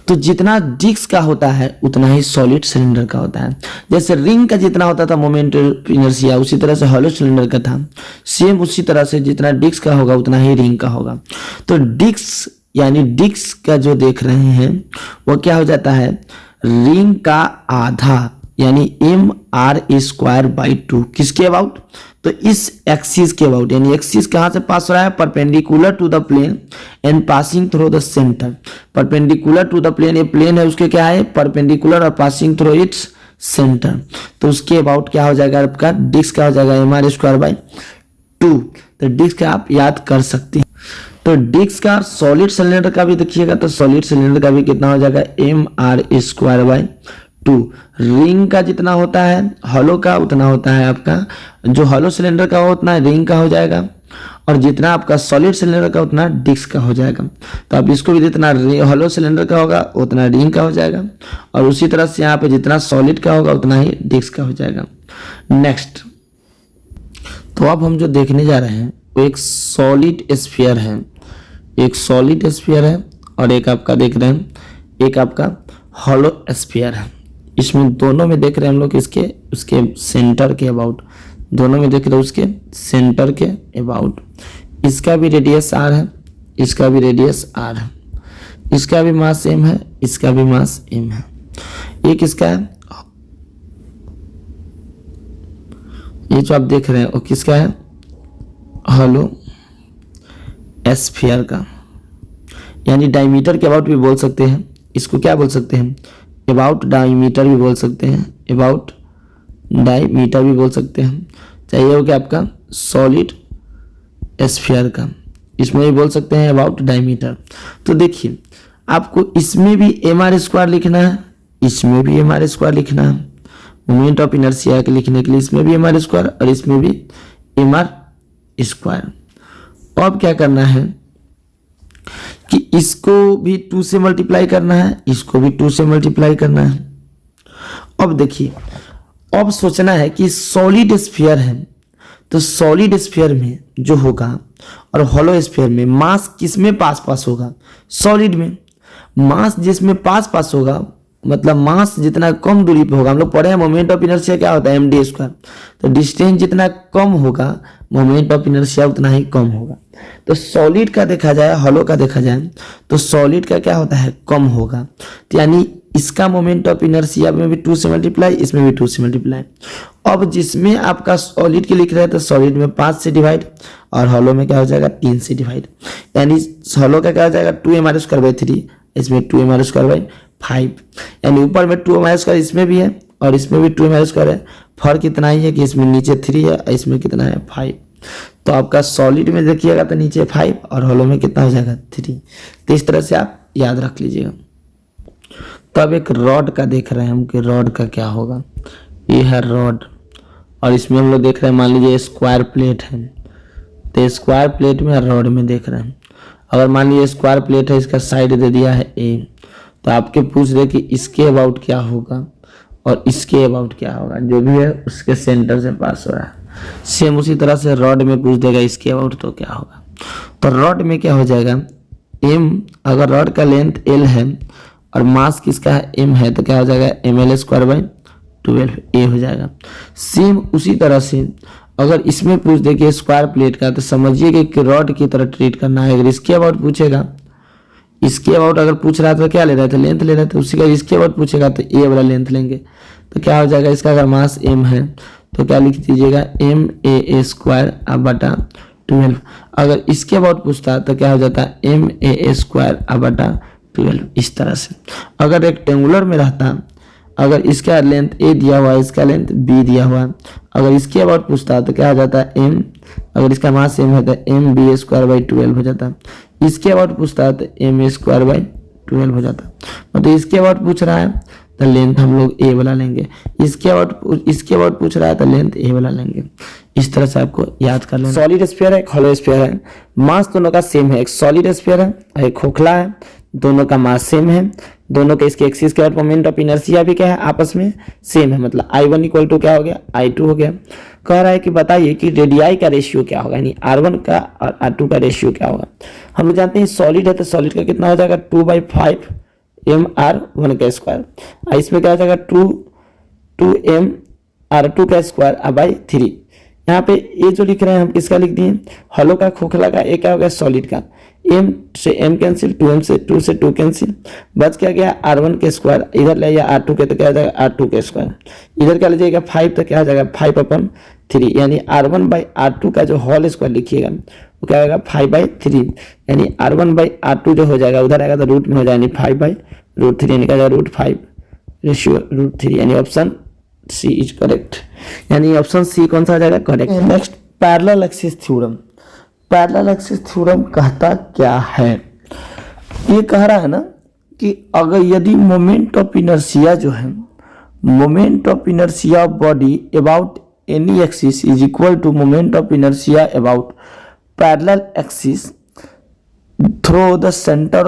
तो जितना डिस्क का होता है उतना ही सॉलिड सिलेंडर का होता है। जैसे रिंग का जितना होता था मोमेंट ऑफ इनर्शिया, उसी तरह से हॉलो सिलेंडर का था। सेम उसी तरह से जितना डिस्क का होगा उतना ही रिंग का होगा। तो डिस्क यानी डिस्क का जो देख रहे हैं वो क्या हो जाता है, रिंग का आधा, यानी mr²/2। किसके अबाउट, तो इस एक्सिस के अबाउट, यानी एक्सिस कहां से पास हो रहा है, perpendicular to the plane and passing through the centre. Perpendicular to the plane, ये प्लेन है उसके क्या है, परपेंडिकुलर, और पासिंग थ्रू इट्स सेंटर। तो उसके अबाउट क्या हो जाएगा आपका, डिस्क का हो जाएगा mr²/2। तो डिस्क आप याद कर सकते हैं। तो डिस्क का सॉलिड सिलेंडर का भी देखिएगा, तो सॉलिड सिलेंडर का भी कितना हो जाएगा, mr²/2। रिंग का जितना होता है हॉलो का उतना होता है आपका, जो हॉलो सिलेंडर का हो उतना रिंग का हो जाएगा, और जितना आपका सॉलिड सिलेंडर का उतना डिस्क का हो जाएगा। तो आप इसको भी जितना हॉलो सिलेंडर का होगा उतना रिंग का हो जाएगा, और उसी तरह से यहाँ पे जितना सॉलिड का होगा उतना ही डिस्क का हो जाएगा। नेक्स्ट, तो अब हम जो देखने जा रहे हैं वो एक सॉलिड स्फीयर है, एक सॉलिड स्फीयर है, और एक आपका देख रहे हैं एक आपका हॉलो स्फीयर है। इसमें दोनों में देख रहे हैं हम लोग इसके उसके सेंटर के अबाउट, दोनों में देख रहे हैं उसके सेंटर के अबाउट। इसका भी रेडियस r है, इसका भी रेडियस r है, इसका भी मास m है, इसका भी मास m है। एक इसका है, ये जो आप देख रहे हैं वो किसका है, हॉलो स्फीयर का, यानी डायमीटर के अबाउट भी बोल सकते हैं। इसको क्या बोल सकते हैं, अबाउट डायमीटर भी बोल सकते हैं, अबाउट डायमीटर भी बोल सकते हैं। चाहिए हो क्या आपका सॉलिड स्फीयर का, इसमें भी बोल सकते हैं अबाउट डायमीटर। तो देखिए, आपको इसमें भी mr² लिखना है, इसमें भी mr² लिखना है। मोमेंट ऑफ इनर्शिया के लिखने के लिए इसमें भी mr² और इसमें भी mr²। अब क्या करना है कि इसको भी 2 से मल्टीप्लाई करना है, इसको भी 2 से मल्टीप्लाई करना है। अब देखिए, अब सोचना है कि सॉलिड स्फीयर है, तो सॉलिड स्फीयर में जो होगा और हॉलो स्फीयर में मास किसमें पास पास होगा, सॉलिड में। मास जिसमें पास पास होगा, मतलब मास जितना कम दूरी पे होगा, हम लोग पढ़े हैं मोमेंट ऑफ इनर्शिया क्या होता है, md²। तो डिस्टेंस जितना कम होगा मोमेंट ऑफ इनर्शिया उतना ही कम होगा। तो सॉलिड का देखा जाए, हॉलो का देखा जाए, तो सॉलिड का क्या होता है, कम होगा। तो यानी इसका मोमेंट ऑफ इनर्शिया में भी 2 से मल्टीप्लाई, इसमें भी 2 से मल्टीप्लाई। अब जिसमें आपका सॉलिड के लिख रहे हैं तो सॉलिड में 5 से डिवाइड, और हॉलो में क्या हो जाएगा 3 से डिवाइड। यानी हॉलो का क्या हो जाएगा 2mr²/3, इसमें 2mr²/5। यानी ऊपर में 2mr² इसमें भी है और इसमें भी 2mr² है। फर्क इतना ही है कि इसमें नीचे 3 है, इसमें कितना है 5। तो आपका सॉलिड में देखिएगा तो नीचे 5 और हॉलो में कितना हो जाएगा 3। तो इस तरह से आप याद रख लीजिएगा। तो अब एक रॉड का देख रहे हैं हम कि रॉड का क्या होगा। ये है रॉड, और इसमें हम लोग देख रहे हैं, मान लीजिए स्क्वायर प्लेट है, तो स्क्वायर प्लेट में रॉड में देख रहे हैं। अगर मान लीजिए स्क्वायर प्लेट है, इसका साइड दे दिया है ए, तो आपके पूछ रहे कि इसके अबाउट क्या होगा और इसके अबाउट क्या होगा, जो भी है उसके सेंटर से पास हो रहा है। सेम उसी तरह से रॉड में पूछ देगा इसके अबाउट तो क्या होगा। तो रॉड में क्या हो जाएगा, एम, अगर रॉड का लेंथ एल है और मास किसका है एम है, तो क्या हो जाएगा ml² ए हो जाएगा। सेम उसी तरह से अगर इसमें पूछ दे कि स्क्वायर प्लेट का, तो समझिए कि रॉड की तरह ट्रीट करना है। अगर इसके अबाउट पूछेगा, इसके अबाउट अगर पूछ रहा था तो क्या ले रहा था, लेंथ ले रहा था, उसी का इसके अबाउट पूछेगा तो ए वाला लेंथ लेंगे। तो क्या हो जाएगा, इसका अगर मास एम है तो क्या लिख दीजिएगा ma²/12। अगर इसके अबाउट पूछता तो क्या हो जाता है ma²/12। इस तरह से अगर रेक्टेंगुलर में रहता, अगर इसका लेंथ ए दिया हुआ है, इसका लेंथ बी दिया हुआ है, अगर इसके अबाउट पूछता तो क्या हो जाता है एम, अगर इसका मास एम है तो mb²/12 हो जाता है। इसके अबाउट पूछता है तो ma²/12 हो जाता है। मतलब इसके अबाउट पूछ रहा है तो लेंथ हम लोग ए वाला लेंगे, इसके अबाउट पूछ रहा है तो लेंथ ए वाला लेंगे। इस तरह से आपको याद कर लेना। सॉलिड स्फीयर है, एक हॉलो स्फीयर है, मास दोनों का सेम है। एक सॉलिड स्फीयर है, एक खोखला है, दोनों का मास सेम है, दोनों के इसके एक्सिस के और मोमेंट ऑफ इनर्शिया भी क्या है, आपस में सेम है। मतलब I1 = क्या हो गया, I2 हो गया। कह रहा है कि बताइए कि रेडियाई का रेशियो क्या होगा, यानी R1 का और R2 का रेशियो क्या होगा। हम लोग जानते हैं सॉलिड है तो सॉलिड का कितना हो जाएगा 2/5 mr1²। इसमें क्या हो जाएगा 2m r2²/3। यहाँ पे ये जो लिख रहे हैं हम किसका लिख दिए, हॉलो का, खोखला का, ये क्या हो गया सॉलिड का। m से m कैंसिल, 2 से 2 कैंसिल, बच क्या गया r1²। इधर ले जाइए r2 के तो क्या हो जाएगा r2²। इधर क्या ले जाइएगा 5 तो क्या हो जाएगा 5/3, यानी r1/r2 का जो होल स्क्वायर लिखिएगा वो क्या होगा 5/3, यानी r1/r2 जो हो जाएगा उधर आएगा तो रूट में हो जाएगा, यानी 5/√3, यानी क्या हो जाएगा √5 रेशियो √3, यानी ऑप्शन सी इज करेक्ट। यानी ऑप्शन सी कौन सा हो जाएगा, correct. Next parallel axis theorem. Parallel axis theorem कहता क्या है, ये कह रहा है ना कि अगर यदि मोमेंट ऑफ इनर्शिया जो है, moment of inertia of body about any axis is equal to moment of inertia about parallel axis through the centre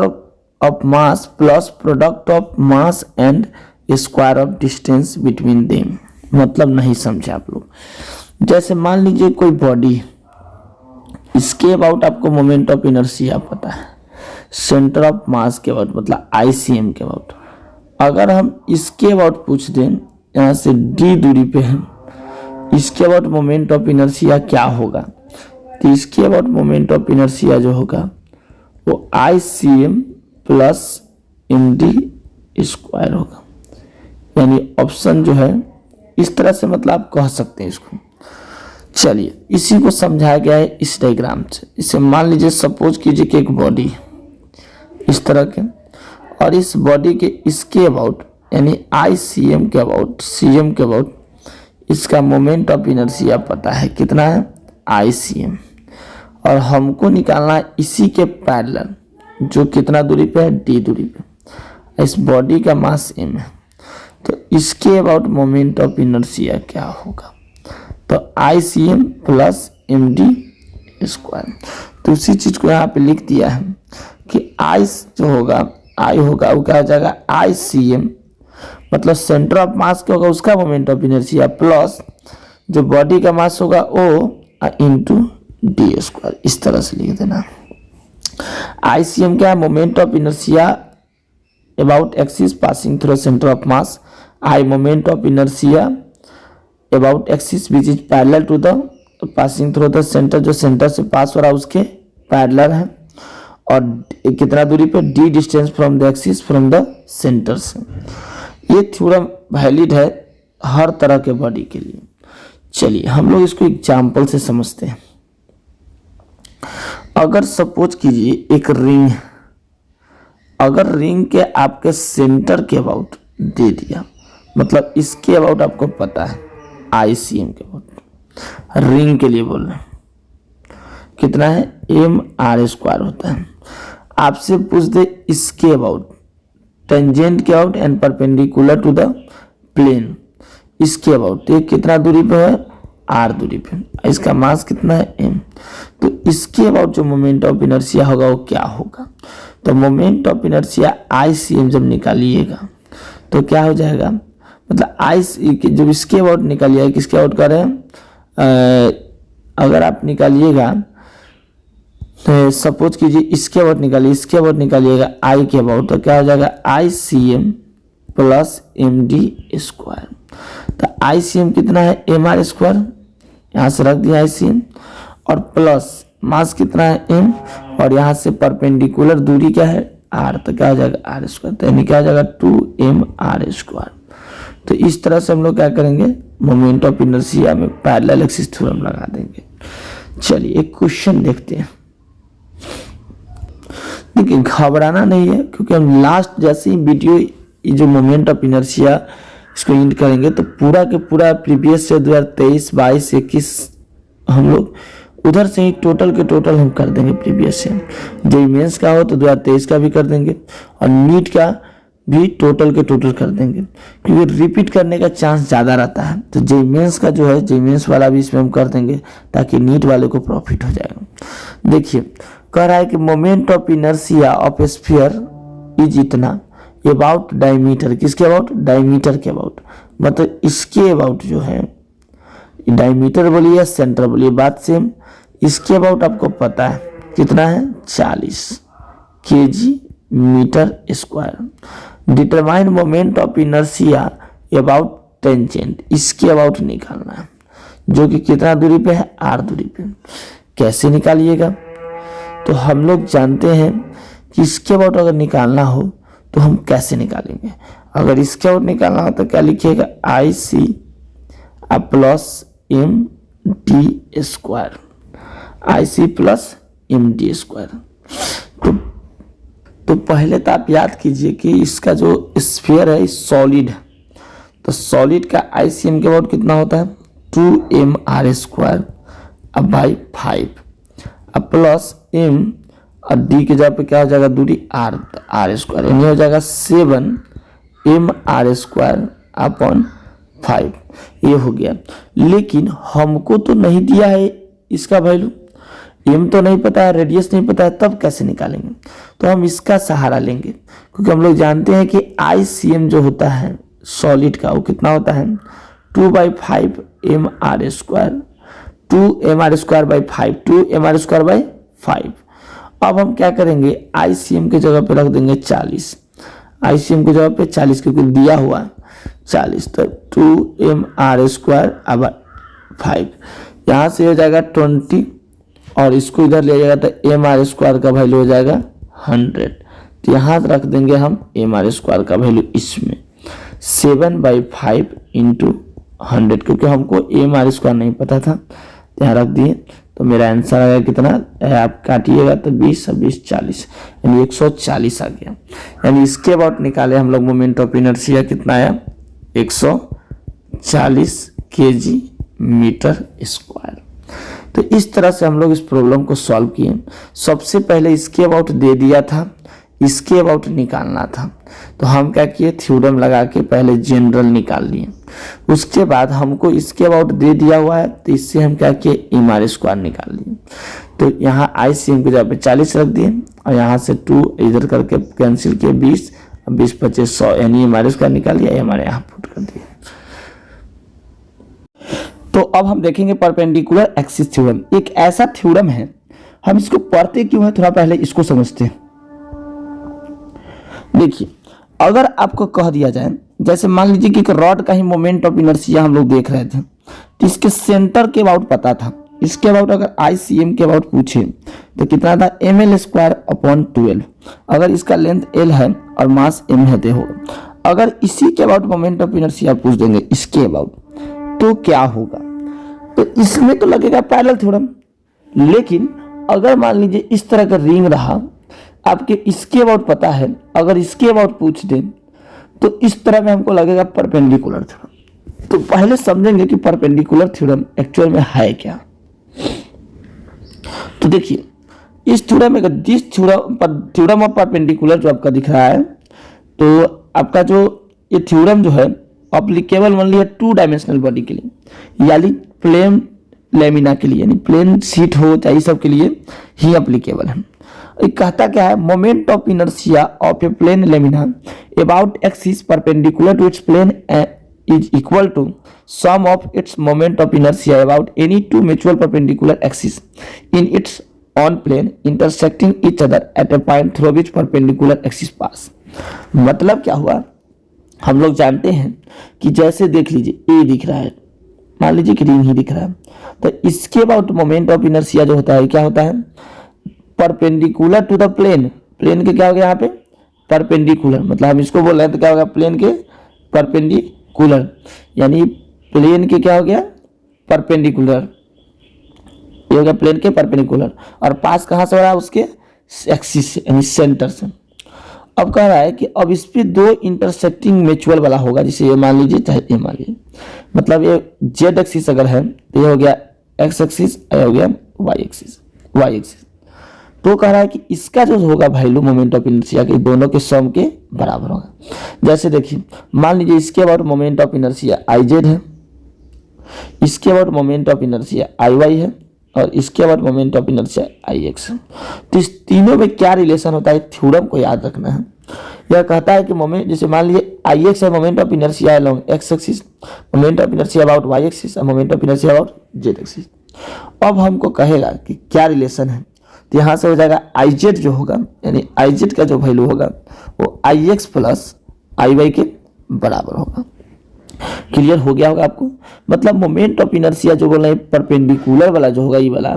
of mass plus product of mass and square of distance between them. मतलब नहीं समझे आप लोग। जैसे मान लीजिए कोई बॉडी, इसके अबाउट आपको मोमेंट ऑफ इनर्शिया पता है, सेंटर ऑफ मास के अबाउट मतलब ICM के अबाउट। अगर हम इसके अबाउट पूछ दें, यहाँ से d दूरी पे है, इसके अबाउट मोमेंट ऑफ इनर्शिया क्या होगा, तो इसके अबाउट मोमेंट ऑफ इनर्शिया जो होगा वो ICM + md² होगा। यानी ऑप्शन जो है इस तरह से, मतलब आप कह सकते हैं इसको। चलिए इसी को समझाया गया है इस डायग्राम से। इसे मान लीजिए सपोज कीजिए कि एक बॉडी इस तरह के, और इस बॉडी के इसके अबाउट यानी ICM के अबाउट, CM के अबाउट इसका मोमेंट ऑफ इनर्शिया पता है कितना है ICM, और हमको निकालना है इसी के पैरेलल जो कितना दूरी पे है d दूरी पे। इस बॉडी का मास m है तो इसके अबाउट मोमेंट ऑफ इनर्शिया क्या होगा, तो ICM + md²। तो उसी चीज को यहाँ पे लिख दिया है कि I जो होगा, I होगा वो क्या हो जाएगा ICM, मतलब सेंटर ऑफ मास क्या होगा उसका मोमेंट ऑफ इनर्शिया प्लस जो बॉडी का मास होगा O × d²। इस तरह से लिख देना। ICM क्या है, moment of inertia about axis passing through centre of mass. I moment of inertia about axis which is parallel to the passing through the centre, जो सेंटर से पास हो रहा है उसके पैरेलल है, और कितना दूरी पे d distance from the axis from the centre से। ये थ्योरम वैलिड है हर तरह के बॉडी के लिए। चलिए हम लोग इसको एग्जाम्पल से समझते हैं। अगर सपोज कीजिए एक रिंग, अगर रिंग के आपके सेंटर के अबाउट दे दिया, मतलब इसके अबाउट आपको पता है ICM के अबाउट, रिंग के लिए बोल रहे हैं कितना है mr² होता है। आपसे पूछ दे इसके अबाउट, टेंजेंट के about and perpendicular to the plane, इसके अबाउट, तो कितना दूरी पे है r दूरी पे, इसका मास कितना है m, तो इसके अबाउट जो मोमेंट ऑफ इनर्शिया होगा वो क्या होगा। तो मोमेंट ऑफ इनर्शिया ICM जब निकालिएगा तो क्या हो जाएगा, मतलब जब इसके अबाउट निकालिएगा, किसके अबाउट कर रहे हैं, अगर आप निकालिएगा तो सपोज कीजिए इसके अबाउट निकालिए, इसके अबाउट निकालिएगा I के अबाउट, तो क्या हो जाएगा ICM प्लस MD²। तो ICM कितना है MR², यहाँ से रख दिया ICM, और प्लस मास कितना है M, और यहाँ से परपेंडिकुलर दूरी क्या है R, तो क्या हो जाएगा R², तो यानी क्या हो जाएगा 2mR²। तो इस तरह से हम लोग क्या करेंगे, मोमेंट ऑफ इनर्शिया में पैरेलल एक्सिस थ्योरम लगा देंगे। चलिए एक क्वेश्चन देखते हैं। देखिए घबराना नहीं है, क्योंकि हम लास्ट जैसे ही वीडियो जो मोमेंट ऑफ इनर्शिया इसको एंड करेंगे तो पूरा के पूरा प्रीवियस से 2023, 22, 21 हम लोग उधर से ही टोटल के टोटल हम कर देंगे प्रीवियस से। जेईई मेंस का हो तो 2023 का भी कर देंगे, और नीट का भी टोटल के टोटल कर देंगे, क्योंकि रिपीट करने का चांस ज़्यादा रहता है। तो जेईई मेंस का जो है, जेईई मेंस वाला भी इसमें हम कर देंगे ताकि नीट वाले को प्रॉफिट हो जाएगा। देखिए कह रहा है कि moment of inertia of sphere is इतना अबाउट डायमीटर, किसके अबाउट, डायमीटर के अबाउट, मतलब इसके अबाउट जो है, डायमीटर बोलिए या सेंटर बोलिए बात सेम। इसके अबाउट आपको पता है कितना है 40 kg/m²। Determine moment of inertia about tangent, इसके अबाउट निकालना है, जो कि कितना दूरी पे है, R दूरी पे। कैसे निकालिएगा, तो हम लोग जानते हैं कि इसके अबाउट अगर निकालना हो तो हम कैसे निकालेंगे। अगर इसके अबाउट निकालना हो तो क्या लिखिएगा IC plus MD², IC plus MD²। तो पहले तो आप याद कीजिए कि इसका जो स्फीयर है सॉलिड है, तो सॉलिड का ICM के अबाउट कितना होता है 2mR² बाई 5, अब प्लस M और D के जगह पे क्या हो जाएगा दूरी R, R², यानी हो जाएगा 7mR²/5। ये हो गया, लेकिन हमको तो नहीं दिया है इसका वैल्यू, M तो नहीं पता है, रेडियस नहीं पता है, तब कैसे निकालेंगे। तो हम इसका सहारा लेंगे, क्योंकि हम लोग जानते हैं कि ICM जो होता है सॉलिड का वो कितना होता है 2/5mR², 2mR²/5, 2mR²/5। अब हम क्या करेंगे, ICM के जगह पे रख देंगे 40, ICM की जगह पे 40 क्योंकि दिया हुआ 40, तो 2mR²/5, यहाँ से हो जाएगा 20, और इसको इधर ले जाएगा तो mR² का वैल्यू हो जाएगा 100। तो यहाँ रख देंगे हम mR² का वैल्यू इसमें 7/5 × 100, क्योंकि हमको mR² नहीं पता था, यहाँ रख दिए। तो मेरा आंसर आ गया कितना, आप काटिएगा तो 20 और 20 40, यानी 140 आ गया। यानी इसके अबाउट निकाले हम लोग मोमेंट ऑफ इनर्शिया कितना आया 140 kg/m²। तो इस तरह से हम लोग इस प्रॉब्लम को सॉल्व किए। सबसे पहले इसके अबाउट दे दिया था, इसके अबाउट निकालना था, तो हम क्या किए थ्योरम लगा के पहले जनरल निकाल लिए। उसके बाद हमको इसके अबाउट दे दिया हुआ है, तो इससे हम क्या किए mR² निकाल लिए। तो यहाँ ICM की जगह पे 40 रख दिए, और यहाँ से 2 इधर करके कैंसिल किए 20, 20 25 100, यानी mR² निकाल लिया, हमारे यहाँ पुट कर दिया। तो अब हम देखेंगे परपेंडिकुलर एक्सिस थ्योरम। एक ऐसा थ्योरम है, हम इसको पढ़ते क्यों है थोड़ा पहले इसको समझते हैं। देखिए अगर आपको कह दिया जाए, जैसे मान लीजिए कि एक रॉड का ही मोमेंट ऑफ इनर्शिया हम लोग देख रहे थे, तो इसके सेंटर के अबाउट पता था, इसके अबाउट अगर ICM के अबाउट पूछे तो कितना था mL²/12। अगर इसका लेंथ L है और मास M है, देखो अगर इसी के अबाउट मोमेंट ऑफ इनर्शिया पूछ देंगे इसके अबाउट, तो क्या होगा, तो इसमें तो लगेगा पैरेलल थ्योरम। लेकिन अगर मान लीजिए इस तरह का रिंग रहा, आपके इसके अबाउट पता है, अगर इसके अबाउट पूछ दें तो इस तरह में हमको लगेगा परपेंडिकुलर थ्योरम। तो पहले समझेंगे कि परपेंडिकुलर थ्योरम एक्चुअल में है क्या। तो देखिए इस थ्योरम में जिस थ्योरम ऑफ परपेंडिकुलर जो आपका दिख रहा है, तो आपका जो ये थ्योरम जो है एप्लीकेबल मान लिया 2 डायमेंशनल बॉडी के लिए, यानी प्लेन लेमिना के लिए, यानी प्लेन शीट हो चाहे सब के लिए ही अप्लीकेबल है। एक कहता क्या है, moment of inertia of a plane lamina about axis perpendicular to its plane is equal to sum of its moment of inertia about any two mutual perpendicular axes in its on plane intersecting each other at a point through which perpendicular axis pass। मतलब क्या हुआ, हम लोग जानते हैं कि जैसे देख लीजिए ए दिख रहा है, मान लीजिए कि रिंग ही दिख रहा है, तो इसके अबाउट मोमेंट ऑफ इनर्शिया जो होता है क्या होता है, perpendicular to the plane. Plane के क्या हो गया यहाँ पे, परपेंडिकुलर, मतलब हम इसको बोल रहे हैं तो क्या होगा, प्लेन के परपेंडिकुलर, यानी प्लेन के क्या हो गया, परपेंडिकुलर, ये हो गया प्लेन के परपेंडिकुलर, और पास कहाँ से हो रहा है, उसके एक्सिस यानी सेंटर से। अब कह रहा है कि अब इस पे दो इंटरसेक्टिंग म्यूचुअल वाला होगा, जैसे ये मान लीजिए चाहे ये मान लीजिए, मतलब ये जेड एक्सिस अगर है तो ये हो गया एक्स एक्सिस, ये हो गया वाई एक्सिस, तो कह रहा है कि इसका जो होगा वैल्यू मोमेंट ऑफ इनर्शिया के दोनों के सम के बराबर होगा। जैसे देखिए मान लीजिए इसके about moment of inertia I Z है, इसके about moment of inertia I Y है, और इसके about moment of inertia I X है। तो इस तीनों में क्या रिलेशन होता है, थ्योरम को याद रखना है। यह कहता है कि मोमेंट, जैसे मान लीजिए आई एक्स है moment of inertia along X axis, moment of inertia about Y axis, moment of inertia about Z axis. अब हमको कहेगा कि क्या रिलेशन है, तो यहाँ से हो जाएगा आई जेड जो होगा, यानी आई जेड का जो वैल्यू होगा वो आई एक्स प्लस आई वाई के बराबर होगा। क्लियर हो गया होगा आपको। मतलब मोमेंट ऑफ इनर्शिया जो बोल रहे हैं परपेंडिकुलर वाला जो होगा, ये वाला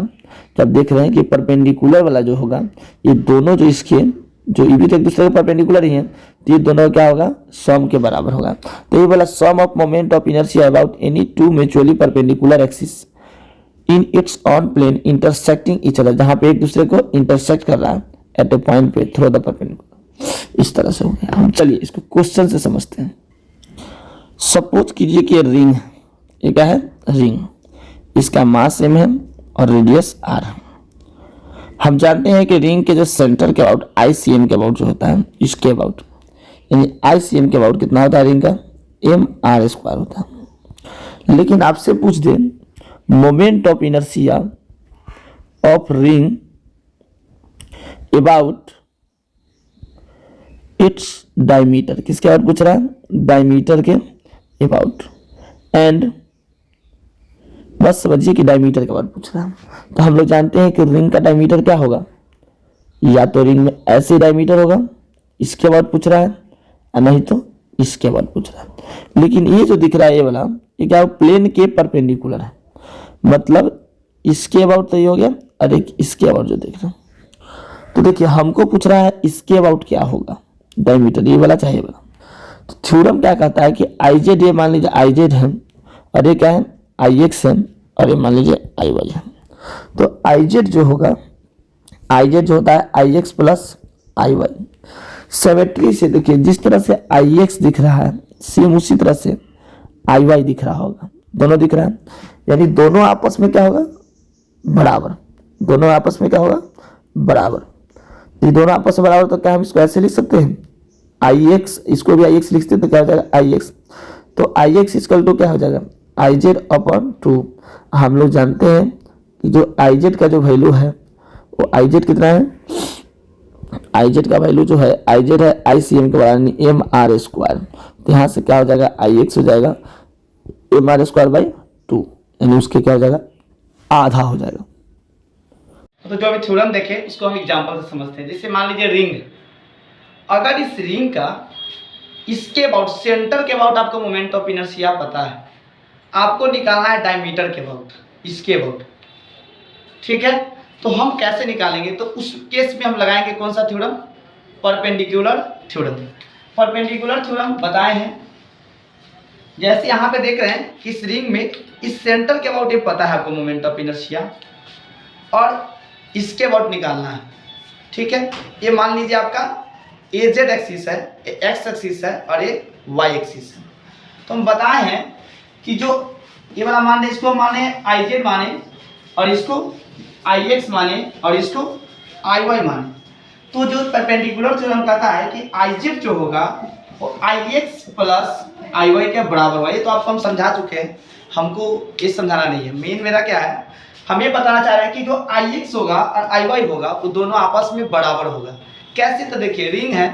जब देख रहे हैं कि परपेंडिकुलर वाला जो होगा, ये दोनों जो इसके जो ये भी तो एक दूसरे के परपेंडिकुलर ही है, तो ये दोनों क्या होगा, सम के बराबर होगा। तो ये वाला sum of moment of inertia about any two mutually perpendicular axis in its own plane intersecting each other, जहां पे एक दूसरे को इंटरसेक्ट कर रहा है एट ए पॉइंट पे थ्रू द परपेंडिकुलर, इस तरह से हो गया। हम चलिए इसको क्वेश्चन से समझते हैं। सपोज कीजिए कि रिंग, ये क्या है, रिंग, इसका मास m है और रेडियस r है। हम जानते हैं कि रिंग के जो सेंटर के अबाउट ICM के अबाउट जो होता है, इसके अबाउट यानी ICM के अबाउट कितना होता है रिंग का, mr² होता है। लेकिन आपसे पूछ दे moment of inertia of ring about its diameter, किसके अबाउट पूछ रहा है, डायमीटर के अबाउट, एंड बस समझिए कि डायमीटर के बारे में पूछ रहा है। तो हम लोग जानते हैं कि रिंग का डायमीटर क्या होगा, या तो रिंग में ऐसे डायमीटर होगा, इसके बाद पूछ रहा है, या नहीं तो इसके बाद पूछ रहा है। लेकिन ये जो दिख रहा है ये वाला, ये क्या प्लेन के परपेंडिकुलर है, मतलब इसके अबाउट तो ये हो गया, और एक इसके अबाउट जो देख रहे हैं। तो देखिए हमको पूछ रहा है इसके अबाउट क्या होगा डायमीटर, ये वाला चाहिए वाला। तो थ्योरम क्या कहता है कि आई जेड, ये मान लीजिए आई जेड है, और ये क्या है आई एक्स है, और ये मान लीजिए आई वाई है। तो आई जेड जो होगा, आई जेड जो होता है आई एक्स प्लस आई वाई। सिमेट्री से देखिए जिस तरह से आई एक्स दिख रहा है सेम उसी तरह से आई वाई दिख रहा होगा, दोनों दिख रहा है, यानी दोनों आपस में क्या होगा, बराबर, दोनों आपस में क्या होगा, बराबर। ये दोनों आपस में बराबर, तो क्या हम इसको ऐसे लिख सकते हैं आई एक्स, इसको भी आई एक्स लिखते हैं तो क्या हो जाएगा आई एक्स। तो आई एक्स इक्वल टू क्या हो जाएगा आई जेड अपॉन 2। हम लोग जानते हैं कि जो आई जेड का जो वैल्यू है वो आई जेड कितना है, आई जेड का वैल्यू जो है आई जेड है ICM के बराबर mr²। तो यहाँ से क्या हो जाएगा आई एक्स हो जाएगा mr² 2, यानी उसके क्या हो जाएगा, आधा हो जाएगा। तो जो अभी थ्योरम देखे उसको हम एग्जांपल से समझते हैं। जैसे मान लीजिए रिंग, अगर इस रिंग का इसके अबाउट सेंटर के अबाउट आपको मोमेंट ऑफ इनर्शिया पता है, आपको निकालना है डायमीटर के अबाउट, इसके अबाउट, ठीक है। तो हम कैसे निकालेंगे, तो उस केस में हम लगाएंगे कौन सा theorem, perpendicular theorem. Perpendicular theorem बताए हैं, जैसे यहाँ पे देख रहे हैं कि इस रिंग में इस सेंटर के अबाउट ये पता है आपको मोमेंट ऑफ इनर्शिया, और इसके अबाउट निकालना है, ठीक है। ये मान लीजिए आपका ए जेड एक्सिस है, एक्स एक्सिस है, और ये वाई एक्सिस है। तो हम बताए हैं कि जो ये वाला माने, इसको माने आई जेड माने, और इसको आई एक्स माने, और इसको आई वाई माने। तो जो परपेंडिकुलर थ्योरम कहता है कि आई जेड जो होगा वो आई एक्स प्लस आई वाई के बराबर हुआ। ये तो आपको हम समझा चुके हैं। हमको ये समझाना नहीं है। मेन मेरा क्या है, हम ये बताना चाह रहे हैं कि जो आई एक्स होगा और आई वाई होगा वो दोनों आपस में बराबर होगा। कैसे? तो देखिए रिंग है,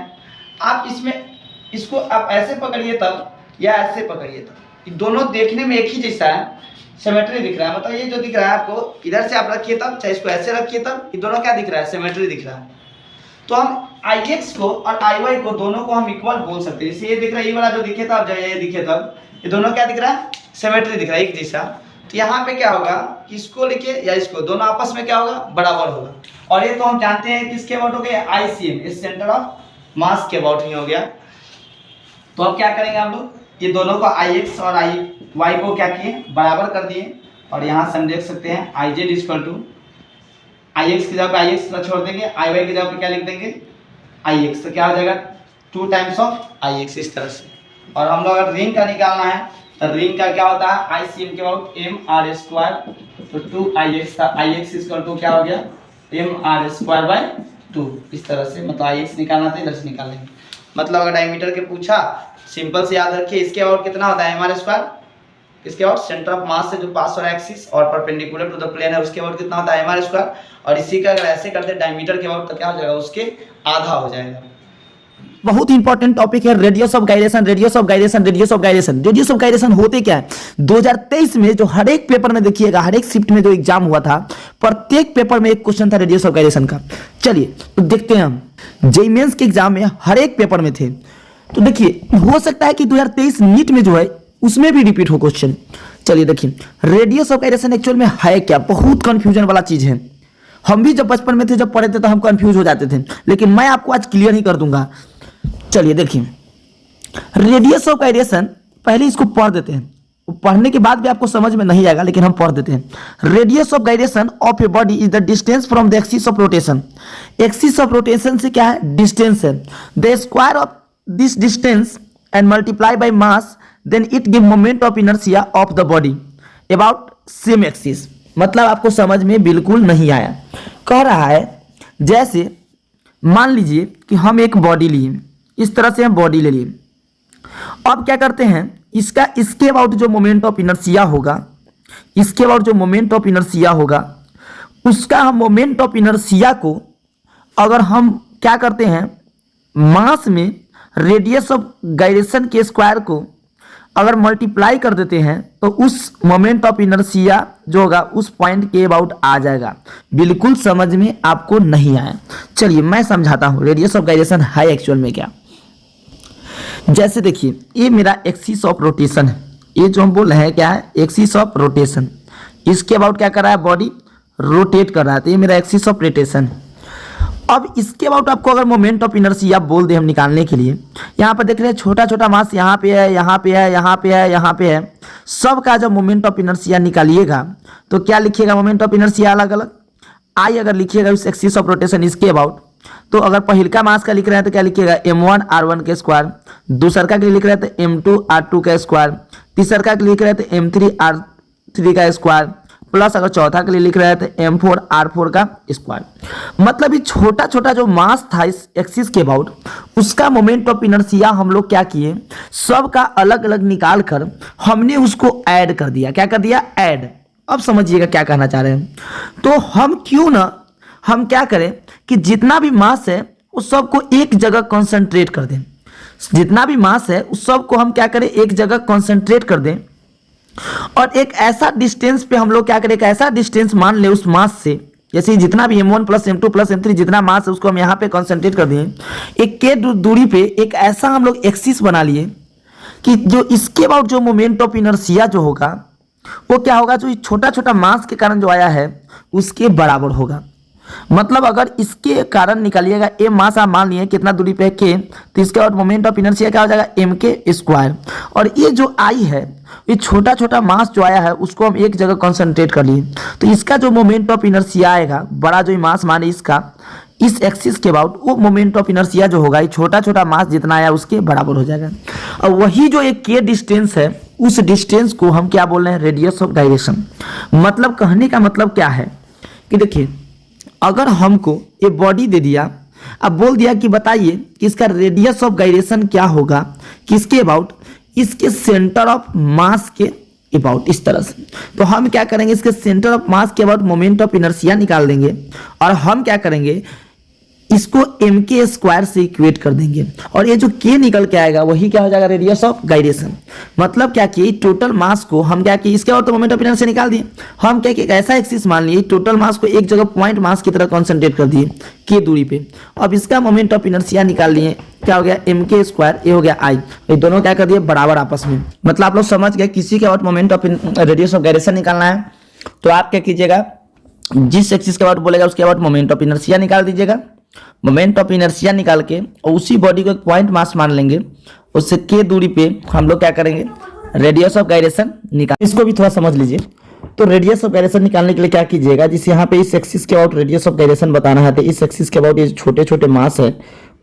आप इसमें इसको आप ऐसे पकड़िए तब या ऐसे पकड़िए तब, दोनों देखने में एक ही जैसा है, सिमेट्री दिख रहा है। मतलब ये जो दिख रहा है आपको, इधर से आप रखिए तब, चाहे इसको ऐसे रखिए तब, ये दोनों क्या दिख रहा है? सिमेट्री दिख रहा है। तो हम आई एक्स को और आई वाई को दोनों को हम इक्वल बोल सकते हैं। जैसे ये दिख रहा है, ये वाला जो दिखे तब, जब ये दिखे तब, ये दोनों क्या दिख रहा है? सिमेट्री दिख रहा है, एक जैसा। तो यहाँ पे क्या होगा कि इसको लिखिए या इसको, दोनों आपस में क्या होगा? बराबर होगा। और ये तो हम जानते हैं किसके अबाउट हो गया? ICM, इस सेंटर ऑफ मास के अबाउट ही हो गया। तो अब क्या करेंगे हम लोग, ये दोनों को IX और IY को क्या किए? बराबर कर दिए। और यहाँ से हम देख सकते हैं IZ इक्वल टू IX की जगह पे IX छोड़ देंगे, IY की जगह पे क्या लिख देंगे? IX। तो क्या हो जाएगा? 2 टाइम्स ऑफ IX, इस तरह से। और हम लोग अगर रिंग का निकालना है तो रिंग का क्या होता है? ICM के अबाउट MR स्क्वायर, तो 2IX था, IX इक्वल टू क्या हो गया? MR square by 2। इस तरह से मतलब IX निकालना था, इधर से निकाल लेंगे। मतलब अगर डायमीटर के पूछा, सिंपल से याद रखिए, इसके अबाउट कितना होता है? MR square. इसके अबाउट सेंटर ऑफ मास से जो पास हो रहा है एक्सिस और परपेंडिकुलर टू द प्लेन है, उसके अबाउट कितना होता है? MR square. और इसी का अगर ऐसे करते डायमीटर के अबाउट तो क्या हो जाएगा? उसके आधा हो जाएगा। बहुत इंपॉर्टेंट टॉपिक है radius of gyration, radius of gyration, radius of gyration. Radius of gyration होते क्या है? 2023 में जो हर एक पेपर में देखिएगा, हर एक शिफ्ट में जो एग्जाम हुआ था, प्रत्येक पेपर में एक क्वेश्चन था रेडियस ऑफ गायरेशन का। चलिए तो देखते हैं हम, जेईई मेंस के एग्जाम में हर एक पेपर में थे। तो देखिए हो सकता है कि 2023 नीट में जो है उसमें भी रिपीट हो क्वेश्चन। चलिए देखिए रेडियस ऑफ गायरेशन एक्चुअल में है क्या? बहुत कंफ्यूजन वाला चीज है। हम भी जब बचपन में थे, जब पढ़े थे तो हम कंफ्यूज हो जाते थे, लेकिन मैं आपको आज क्लियर ही कर दूंगा। चलिए देखिए रेडियस ऑफ गायरेशन, पहले इसको पढ़ देते हैं, पढ़ने के बाद भी आपको समझ में नहीं आएगा लेकिन हम पढ़ देते हैं। Radius of gyration of a body is the distance from the axis of rotation. Axis of rotation से क्या है? डिस्टेंस है। The square of this distance and multiply by mass, then it give moment of inertia of the body about same axis. मतलब आपको समझ में बिल्कुल नहीं आया। कह रहा है जैसे मान लीजिए कि हम एक बॉडी लिए, इस तरह से हम बॉडी ले लिए। अब क्या करते हैं, इसके अबाउट जो मोमेंट ऑफ इनर्शिया होगा, इसके अबाउट जो मोमेंट ऑफ इनर्शिया होगा, उसका हम मोमेंट ऑफ इनर्शिया को अगर हम क्या करते हैं, मास में रेडियस ऑफ गायरेशन के स्क्वायर को अगर मल्टीप्लाई कर देते हैं तो उस मोमेंट ऑफ इनर्शिया जो होगा उस पॉइंट के अबाउट आ जाएगा। बिल्कुल समझ में आपको नहीं आया, चलिए मैं समझाता हूँ रेडियस ऑफ गायरेशन है एक्चुअल में क्या। जैसे देखिए ये मेरा एक्सिस ऑफ रोटेशन है, ये जो हम बोल रहे हैं क्या है? Axis of rotation. इसके अबाउट क्या कर रहा है? बॉडी रोटेट कर रहा है, तो ये मेरा एक्सिस ऑफ रोटेशन। अब इसके अबाउट आपको अगर मोमेंट ऑफ इनर्शिया बोल दे हम निकालने के लिए, यहाँ पर देख रहे हैं छोटा छोटा मास यहाँ पे है, यहाँ पे है, यहाँ पे है, यहाँ पे है, सब का जब मोमेंट ऑफ इनर्शिया निकालिएगा तो क्या लिखिएगा? मोमेंट ऑफ इनर्शिया अलग अलग। आई अगर लिखिएगा इस एक्सिस ऑफ रोटेशन इसके अबाउट, तो अगर पहिलका मास का लिख रहे हैं तो क्या लिखिएगा? m1 r1 के स्क्वायर, दूसरका के लिए लिख रहे हैं तो m2 r2 का स्क्वायर, तीसरका के लिए लिख रहे हैं तो m3 r3 का स्क्वायर, प्लस अगर चौथा के लिए लिख रहे हैं तो m4 r4 का स्क्वायर। मतलब ये छोटा छोटा जो मास था इस एक्सिस के अबाउट, उसका मोमेंट ऑफ इनर्शिया हम लोग क्या किए? सब का अलग अलग निकाल कर हमने उसको ऐड कर दिया। क्या कर दिया? ऐड। अब समझिएगा क्या कहना चाह रहे हैं। तो हम क्या करें कि जितना भी मास है उस सबको एक जगह कॉन्सेंट्रेट कर दें। जितना भी मास है उस सबको हम क्या करें? एक जगह कॉन्सेंट्रेट कर दें, और एक ऐसा डिस्टेंस पे हम लोग क्या करें? एक ऐसा डिस्टेंस मान ले उस मास से, जैसे जितना भी m1 plus m2 plus m3 जितना मास है उसको हम यहाँ पे कॉन्सेंट्रेट कर दिए। एक के दूरी पे एक ऐसा हम लोग एक्सिस बना लिए कि जो इसके अबाउट जो मोमेंट ऑफ इनर्शिया जो होगा वो क्या होगा? जो छोटा छोटा मास के कारण जो आया है उसके बराबर होगा। मतलब अगर इसके कारण निकालिएगा, ए मास आप मान लिए कितना दूरी पे है के, तो इसके बाद मोमेंट ऑफ इनर्शिया क्या हो जाएगा? M k square. और ये जो आई है, ये छोटा छोटा मास जो आया है उसको हम एक जगह कंसंट्रेट कर लिए, तो इसका जो मोमेंट ऑफ इनर्शिया आएगा, बड़ा जो मास माने इसका, इस एक्सिस के अबाउट, वो मोमेंट ऑफ इनर्शिया जो होगा ये छोटा छोटा मास जितना आया उसके बराबर हो जाएगा। और वही जो एक के डिस्टेंस है, उस डिस्टेंस को हम क्या बोल रहे हैं? Radius of gyration. मतलब कहने का मतलब क्या है कि देखिए अगर हमको ये बॉडी दे दिया, अब बोल दिया कि बताइए कि इसका रेडियस ऑफ गायरेशन क्या होगा, किसके अबाउट? इसके सेंटर ऑफ मास के अबाउट, इस तरह से। तो हम क्या करेंगे, इसके सेंटर ऑफ मास के अबाउट मोमेंट ऑफ इनर्शिया निकाल देंगे और हम क्या करेंगे, इसको एम के स्क्वायर से इक्वेट कर देंगे और ये जो के निकल के आएगा वही क्या हो जाएगा, रेडियस ऑफ गाइरेशन। मतलब क्या कि टोटल मास को हम क्या किए, इसके और तो मोमेंट ऑफ इनर्शिया निकाल दिए, हम क्या कि ऐसा एक्सिस मान लिए टोटल मास को एक जगह पॉइंट मास की तरह कॉन्सेंट्रेट कर दिए के दूरी पे। अब इसका मोमेंट ऑफ इनर्शिया निकाल लिए, क्या हो गया, एम के स्क्वायर, ये हो गया आई, ये दोनों क्या कर दिए, बराबर आपस में। मतलब आप लोग समझ गए, किसी के और moment of radius of gyration निकालना है तो आप क्या कीजिएगा, जिस एक्सिस के अबाउट बोलेगा उसके अबाउट मोमेंट ऑफ इनर्शिया निकाल दीजिएगा। मोमेंट ऑफ इनर्शिया निकाल के और उसी बॉडी को एक पॉइंट मास मान लेंगे, उससे के दूरी पे हम लोग क्या करेंगे, रेडियस ऑफ गाइरेशन निकाल। इसको भी थोड़ा समझ लीजिए। तो रेडियस ऑफ गाइरेशन निकालने के लिए क्या कीजिएगा, जिस यहाँ पे इस एक्सिस के अबाउट रेडियस ऑफ गाइरेशन बताना है तो इस एक्सिस के अबाउट ये छोटे छोटे मास है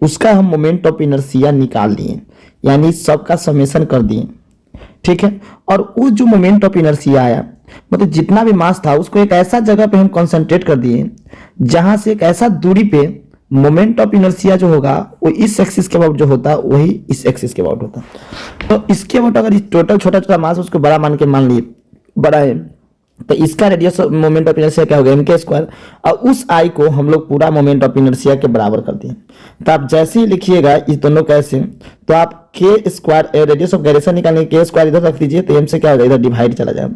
उसका हम मोमेंट ऑफ इनर्शिया निकाल दिए, यानी सबका समेशन कर दिए, ठीक है। और वो जो मोमेंट ऑफ इनर्शिया आया, मतलब जितना भी मास था उसको एक ऐसा जगह पे हम कंसंट्रेट कर दिए जहां से एक ऐसा दूरी पे मोमेंट ऑफ इनर्शिया जो होगा वो इस एक्सिस के अबाउट जो होता वही इस एक्सिस के अबाउट होता। तो इसके अबाउट अगर टोटल छोटा छोटा मास उसको बड़ा मान के मान लिए बड़ा है तो इसका रेडियस मोमेंट ऑफ इनर्शिया क्या होगा, एम के स्क्वायर, और उस आई को हम लोग पूरा मोमेंट ऑफ इनर्शिया के बराबर कर दिए। तो आप जैसे ही लिखिएगा इस दोनों कैसे, तो आप के स्क्वायर रेडियस ऑफ गाइरेशन निकालने के स्क्वायर इधर रख दीजिए तो एम से क्या होगा, इधर डिवाइड चला जाएगा,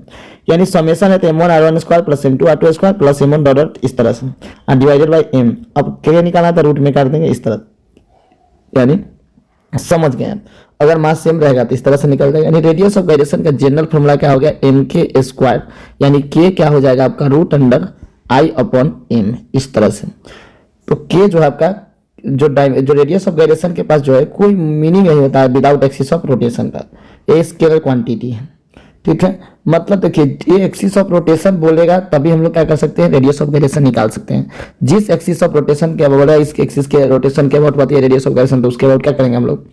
यानी समेशन है तो m1r1 square plus m2r2 square plus m1 dot इस तरह से और डिवाइडेड बाय m। अब के निकालना तो रूट में काट देंगे इस तरह, यानी समझ गए। अगर मास सेम रहेगा तो इस तरह से निकल जाएगा, यानी रेडियस ऑफ गाइरेशन का जनरल फॉर्मूला क्या हो गया, एम के स्क्वायर, यानी के क्या हो जाएगा आपका रूट अंडर आई अपॉन एम, इस तरह से। तो के जो है आपका जो रेडियस ऑफ गाइरेशन के पास जो है कोई मीनिंग नहीं होता है विदाउट एक्सिस ऑफ रोटेशन का, ये स्केलर क्वांटिटी है, ठीक है। मतलब देखिए ये एक्सिस ऑफ रोटेशन बोलेगा तभी हम लोग क्या कर सकते हैं, रेडियस ऑफ गाइरेशन निकाल सकते हैं। जिस एक्सिस ऑफ रोटेशन के बोला इस एक्सिस के रोटेशन के अबाउट बताइए रेडियस ऑफ गाइरेशन, तो उसके अबाउट क्या करेंगे हम लोग,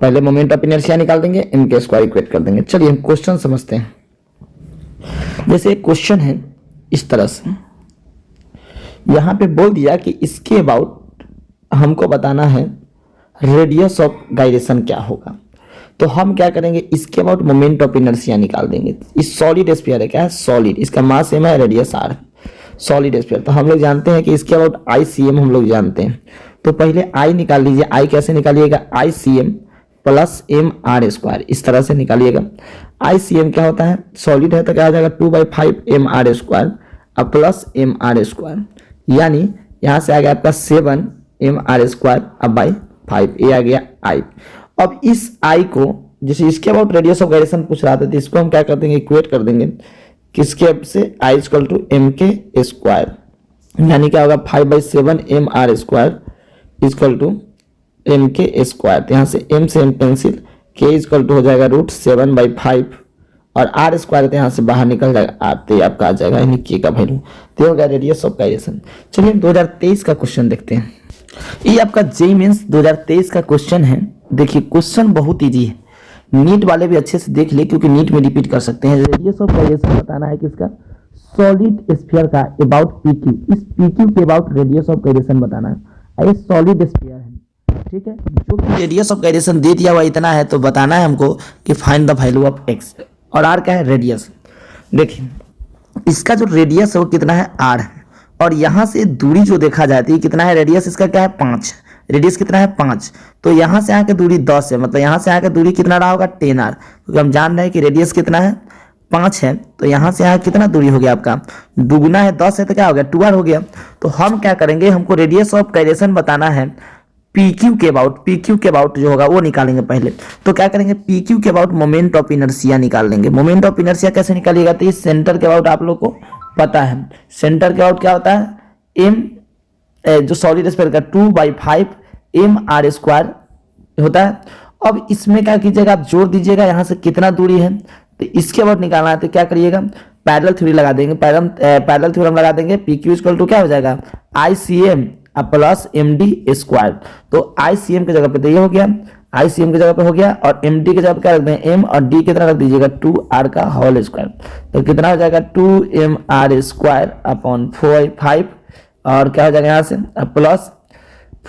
पहले मोमेंट ऑफ इनर्शिया निकाल देंगे, एम के स्क्वायर इक्वेट कर देंगे। चलिए हम क्वेश्चन समझते हैं। जैसे एक क्वेश्चन है इस तरह से, यहाँ पे बोल दिया कि इसके अबाउट हमको बताना है रेडियस ऑफ गाइरेशन क्या होगा। तो हम क्या करेंगे, इसके अबाउट मोमेंट ऑफ इनर्शिया निकाल देंगे। इस सॉलिड स्फीयर है, क्या है, सॉलिड, इसका मास m है, रेडियस r, सॉलिड स्फीयर। तो हम लोग जानते हैं कि इसके अबाउट ICM हम लोग जानते हैं। तो पहले I निकाल लीजिए, I कैसे निकालिएगा, ICM प्लस mr स्क्वायर, इस तरह से निकालिएगा। ICM क्या होता है, सॉलिड है तो क्या आ जाएगा 2/5 mr स्क्वायर और प्लस mr स्क्वायर, यानी यहाँ से आ गया आपका 7 mr स्क्वायर अब बाई 5, ये आ गया I। अब इस I को, जैसे इसके अबाउट रेडियस ऑफ गाइरेशन पूछ रहा था तो इसको हम क्या कर देंगे, इक्वेट कर देंगे किसके से, I equal to m k square, यानी क्या होगा 5/7 mr square equal to m k square. तो यहाँ से m से m cancel, k equal to हो जाएगा √7/5 और r स्क्वायर तो यहाँ से बाहर निकल जाएगा r, तो आपका आ जाएगा यानी k का वैल्यू, तो हो गया रेडियस ऑफ गाइरेशन। चलिए 2023 का क्वेश्चन देखते हैं। ये आपका जेईई मेंस 2023 का क्वेश्चन है। देखिए क्वेश्चन बहुत इजी है, नीट वाले भी अच्छे से देख ले क्योंकि नीट में रिपीट कर सकते हैं। रेडियस ऑफ गाइरेशन बताना है किसका, सॉलिड स्फीयर का अबाउट PQ, इस PQ के अबाउट रेडियस ऑफ गाइरेशन बताना है। ये सॉलिड स्फीयर है, ठीक है, जो कि रेडियस ऑफ गाइरेशन दे दिया हुआ इतना है तो बताना है हमको कि find the value of x, और r क्या है, रेडियस। देखिए इसका जो रेडियस है वो कितना है, r है, और यहाँ से दूरी जो देखा जाती है कितना है, रेडियस इसका क्या है 5, रेडियस कितना है 5, तो यहाँ से यहाँ की दूरी 10 है, मतलब यहाँ से यहाँ की दूरी कितना रहा होगा 10r, क्योंकि हम जान रहे हैं कि रेडियस कितना है 5 है, तो यहाँ से यहाँ कितना दूरी हो गया आपका, दुगुना है 10 है तो क्या हो गया 2r हो गया। तो हम क्या करेंगे, हमको रेडियस ऑफ गाइरेशन बताना है PQ के अबाउट जो होगा वो निकालेंगे पहले। तो क्या करेंगे, PQ के अबाउट मोमेंट ऑफ इनर्शिया निकाल लेंगे। मोमेंट ऑफ इनर्शिया कैसे निकालिएगा, तो इस सेंटर के अबाउट आप लोग को पता है, सेंटर के अबाउट क्या होता है, m जो सॉलिड स्फीयर का 2/5 mr स्क्वायर होता है। अब इसमें क्या कीजिएगा, आप जोड़ दीजिएगा यहाँ से कितना दूरी है, तो इसके अबाउट निकालना है तो क्या करिएगा, पैरेलल थ्योरी लगा देंगे, पैरेलल थ्योरम लगा देंगे। PQ इक्वल टू क्या हो जाएगा, ICM प्लस MD स्क्वायर। तो ICM की जगह पे तो ये हो गया, ICM की जगह पे हो गया, और MD की जगह पे क्या रख दें, M, और D कितना रख दीजिएगा 2r का होल स्क्वायर। तो कितना हो जाएगा 2mr स्क्वायर अपॉन 4/5, और क्या हो जाएगा यहाँ से प्लस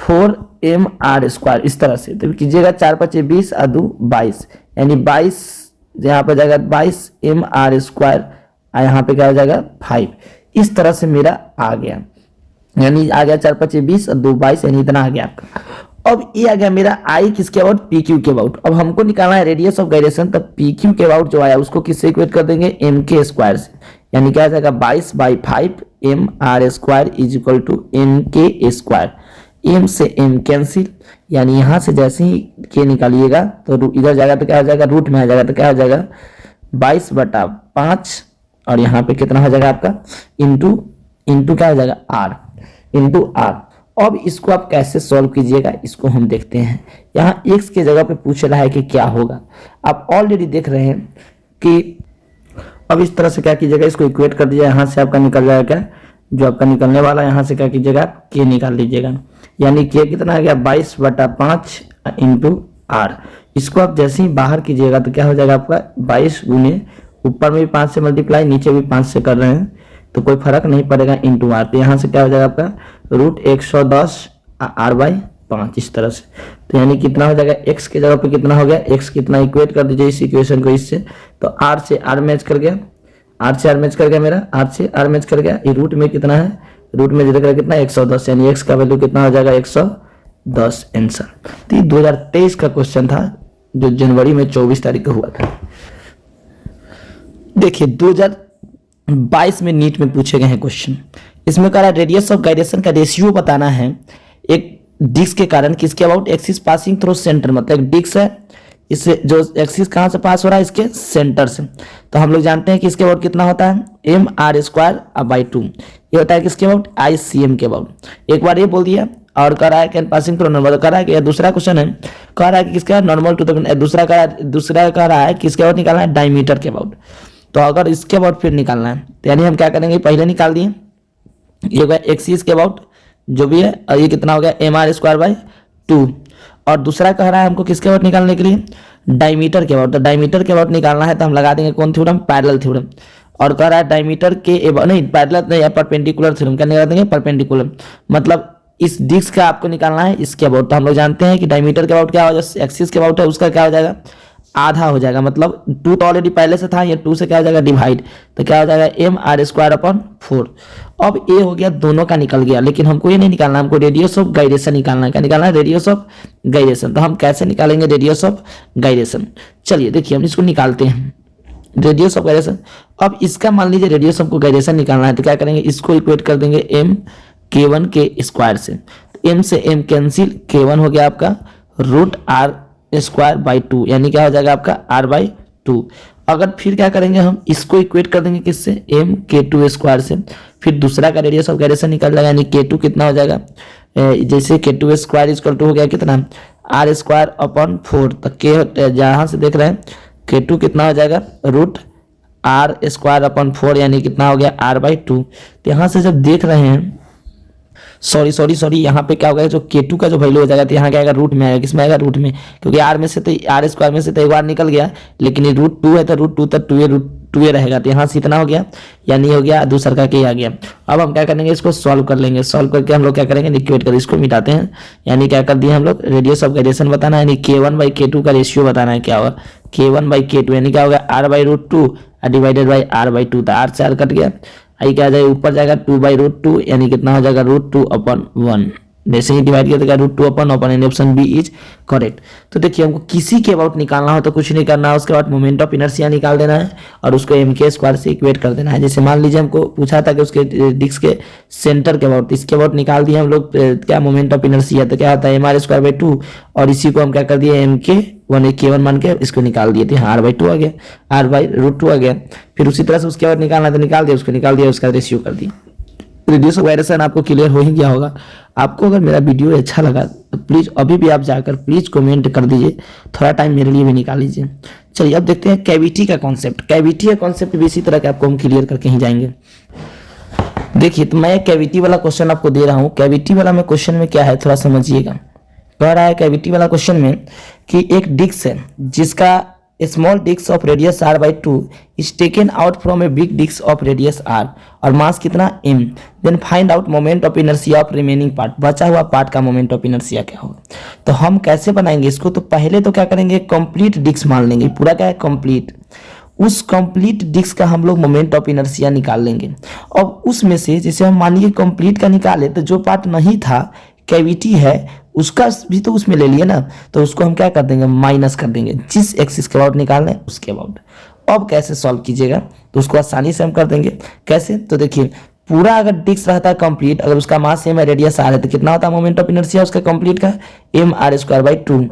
4mr स्क्वायर, इस तरह से। तो कीजिएगा 4×5 = 20 और 2 = 22, यानी 22 यहाँ पे जाएगा 22 mr², यहाँ पे क्या हो जाएगा 5। इस तरह से मेरा आ गया, यानी आ गया 4 5 20 और 2 22, यानी इतना आ गया आपका। अब ये आ गया मेरा आई किसके अबाउट, पी क्यू के अबाउट। अब हमको निकालना है रेडियस ऑफ गायरेशन, तब पी क्यू के अबाउट जो आया उसको किससे इक्वेट कर देंगे, एम के स्क्वायर से, यानी क्या आ जाएगा 22/5 mr² is equal to m k square. M से एम कैंसिल, यानी यहाँ से जैसे ही के निकालिएगा तो इधर जाएगा तो क्या हो जाएगा, रूट में आ जाएगा तो क्या हो जाएगा 22/5, और यहाँ पे कितना हो जाएगा आपका इंटू क्या हो जाएगा आर, इंटू आर। अब इसको आप कैसे सॉल्व कीजिएगा इसको हम देखते हैं। यहाँ x के जगह पे पूछ रहा है कि क्या होगा, आप ऑलरेडी देख रहे हैं कि अब इस तरह से क्या कीजिएगा, इसको इक्वेट कर दीजिए, यहाँ से आपका निकल जाएगा क्या, जो आपका निकलने वाला है यहाँ से क्या कीजिएगा आप के निकाल लीजिएगा, यानी के कितना आ गया 22/5 इंटू आर। इसको आप जैसे ही बाहर कीजिएगा तो क्या हो जाएगा आपका 22 गुने, ऊपर में भी 5 से मल्टीप्लाई, नीचे भी 5 से कर रहे हैं तो कोई फर्क नहीं पड़ेगा, इंटू आर। तो यहाँ से क्या हो जाएगा आपका √110 r/5, इस तरह से। तो यानी कितना हो जाएगा, x के जगह पे कितना हो गया, x कितना इक्वेट कर दीजिए इस इक्वेशन को इससे, तो r से r मैच कर गया, r से r मैच कर गया मेरा, r से r मैच कर गया। ये रूट में कितना है, रूट में जिधर कितना 110, यानी x का वैल्यू कितना हो जाएगा 110 आंसर। तो ये 2023 का क्वेश्चन था जो जनवरी में 24 तारीख को हुआ था। देखिए 2022 में नीट में पूछे गए हैं क्वेश्चन, इसमें कह रहा है रेडियस ऑफ गायरेशन का रेशियो बताना है एक डिस्क के कारण, किसके about, axis passing through centre, मतलब एक डिस्क है, इससे जो एक्सिस कहाँ से पास हो रहा है, इसके सेंटर से। तो हम लोग जानते हैं कि इसके अबाउट कितना होता है mr²/2, ये होता है किसके अबाउट, ICM के अबाउट। एक बार ये बोल दिया, और कह रहा है कैन पासिंग थ्रू नॉर्मल, कह रहा है कि दूसरा क्वेश्चन है, कह रहा है कि किसका नॉर्मल टू द, दूसरा कह रहा है किसके अबाउट निकालना है, डायमीटर के अबाउट। तो अगर इसके अबाउट फिर निकालना है तो यानी हम क्या करेंगे, पहले निकाल दिए, ये हो गया एक्सिस के अबाउट जो भी है, और ये कितना हो गया mr²/2, और दूसरा कह रहा है हमको किसके अबाउट निकालने के लिए, डायमीटर के अबाउट। तो डायमीटर के अबाउट निकालना है तो हम लगा देंगे कौन थ्योरम, पैरेलल थ्योरम। और कह रहा है डायमीटर के नहीं, पैरेलल नहीं, परपेंडिकुलर थ्योरम, क्या निकाल देंगे, परपेंडिकुलर, मतलब इस डिस्क का आपको निकालना है इसके अबाउट। तो हम लोग जानते हैं कि डायमीटर के अबाउट क्या हो जाएगा, एक्सिस के अबाउट है उसका क्या हो जाएगा, आधा हो जाएगा, मतलब 2 तो ऑलरेडी पहले से था, ये 2 से क्या हो जाएगा डिवाइड, तो क्या हो जाएगा mr²/4। अब ये हो गया, दोनों का निकल गया, लेकिन हमको ये नहीं निकालना, हमको रेडियस ऑफ गायरेशन निकालना है। क्या निकालना है, रेडियस ऑफ गायरेशन। तो हम कैसे निकालेंगे रेडियस ऑफ गायरेशन, चलिए देखिए हम इसको निकालते हैं, रेडियस ऑफ गायरेशन। अब इसका मान लीजिए रेडियस ऑफ गायरेशन निकालना है तो क्या करेंगे, इसको इक्वेट कर देंगे mk1 के स्क्वायर से, m से m कैंसिल, k1 हो गया आपका √r²/2, यानी क्या हो जाएगा आपका r/2। अगर फिर क्या करेंगे, हम इसको इक्वेट कर देंगे किससे, mk2² से, फिर दूसरा का रेडियस ऑफ गायरेशन निकल जाएगा, यानी k2 कितना हो जाएगा, जैसे k2² इक्वल टू हो गया कितना r²/4, तो k जहाँ से देख रहे हैं k2 कितना हो जाएगा √r²/4, यानी कितना हो गया r/2। तो यहाँ से जब देख रहे हैं, सॉरी यहाँ पे क्या होगा, जो k2 का जो वैल्यू हो जाएगा तो यहाँ क्या आएगा, रूट में आएगा, किसमें आएगा, रूट में, क्योंकि r में से तो r² में से तो एक बार निकल गया, लेकिन ये √2 है तो √2 तक 2 रहेगा, तो यहाँ से इतना हो गया, यानी हो गया दूसरा का k आ गया। अब हम क्या करेंगे, इसको सॉल्व कर लेंगे, सॉल्व करके हम लोग क्या करेंगे, इक्वेट कर इसको मिटाते हैं, यानी क्या कर दिए हम लोग, रेडियस ऑफ गायरेशन बताना है, यानी k1/k2 का रेशियो बताना है, क्या होगा k1/k2, यानी क्या होगा r/√2 डिवाइडेड बाई r/2, तो r से r कट गया, आई क्या आ जाएगा, ऊपर जाएगा 2/√2, यानी कितना हो जाएगा √2/1, जैसे ही डिवाइड किया तो क्या √2/1, यानी ऑप्शन बी इज करेक्ट। तो देखिए हमको किसी के अबाउट निकालना हो तो कुछ नहीं करना है, उसके बाद मोमेंट ऑफ इनर्शिया निकाल देना है और उसको mk² से इक्वेट कर देना है। जैसे मान लीजिए हमको पूछा था कि उसके डिस्क के सेंटर के अबाउट, इसके अबाउट निकाल दिए हम लोग क्या, मोमेंट ऑफ इनर्शिया, तो क्या होता है mr²/2, और इसी को हम क्या कर दिए mk1 k1 मान के इसको निकाल दिए थे, r/2 आ गया, r/√2 आ गया। फिर उसी तरह से उसके बाद निकालना तो निकाल दिया, उसको निकाल दिया, उसका रेशियो कर दिया। रेडियस ऑफ गायरेशन आपको क्लियर हो ही गया होगा। आपको अगर मेरा वीडियो अच्छा लगा तो प्लीज़ अभी भी आप जाकर प्लीज़ कमेंट कर दीजिए, थोड़ा टाइम मेरे लिए भी निकाल लीजिए। चलिए अब देखते हैं कैविटी का कॉन्सेप्ट। कैविटी का कॉन्सेप्ट भी इसी तरह के आपको हम क्लियर करके ही जाएंगे। देखिए तो मैं कैविटी वाला क्वेश्चन आपको दे रहा हूँ। कैविटी वाला में क्वेश्चन में क्या है थोड़ा समझिएगा। कह रहा है कैविटी वाला क्वेश्चन में कि एक डिस्क है जिसका small disc of radius r by 2 is taken out from a big disk of radius r और मास कितना m, then find out moment of inertia of remaining part, बचा हुआ पार्ट का मोमेंट ऑफ इनर्शिया क्या होगा। तो हम कैसे बनाएंगे इसको, तो पहले तो क्या करेंगे, कंप्लीट डिस्क मान लेंगे, पूरा क्या है कंप्लीट, उस कंप्लीट डिस्क का हम लोग मोमेंट ऑफ इनर्शिया निकाल लेंगे। अब उसमें से जैसे हम मानिए कंप्लीट का निकाले तो जो पार्ट नहीं था, कैविटी है, उसका भी तो उसमें ले लिए ना, तो उसको हम क्या कर देंगे, माइनस कर देंगे, जिस एक्सिस के अबाउट निकालना है उसके अबाउट। अब कैसे सॉल्व कीजिएगा, तो उसको आसानी से हम कर देंगे। कैसे, तो देखिए पूरा अगर डिस्क रहता है कंप्लीट, अगर उसका मास सेम है, रेडियस आर है, तो कितना होता है मोमेंट ऑफ इनर्शिया उसका कंप्लीट का, mr²/2।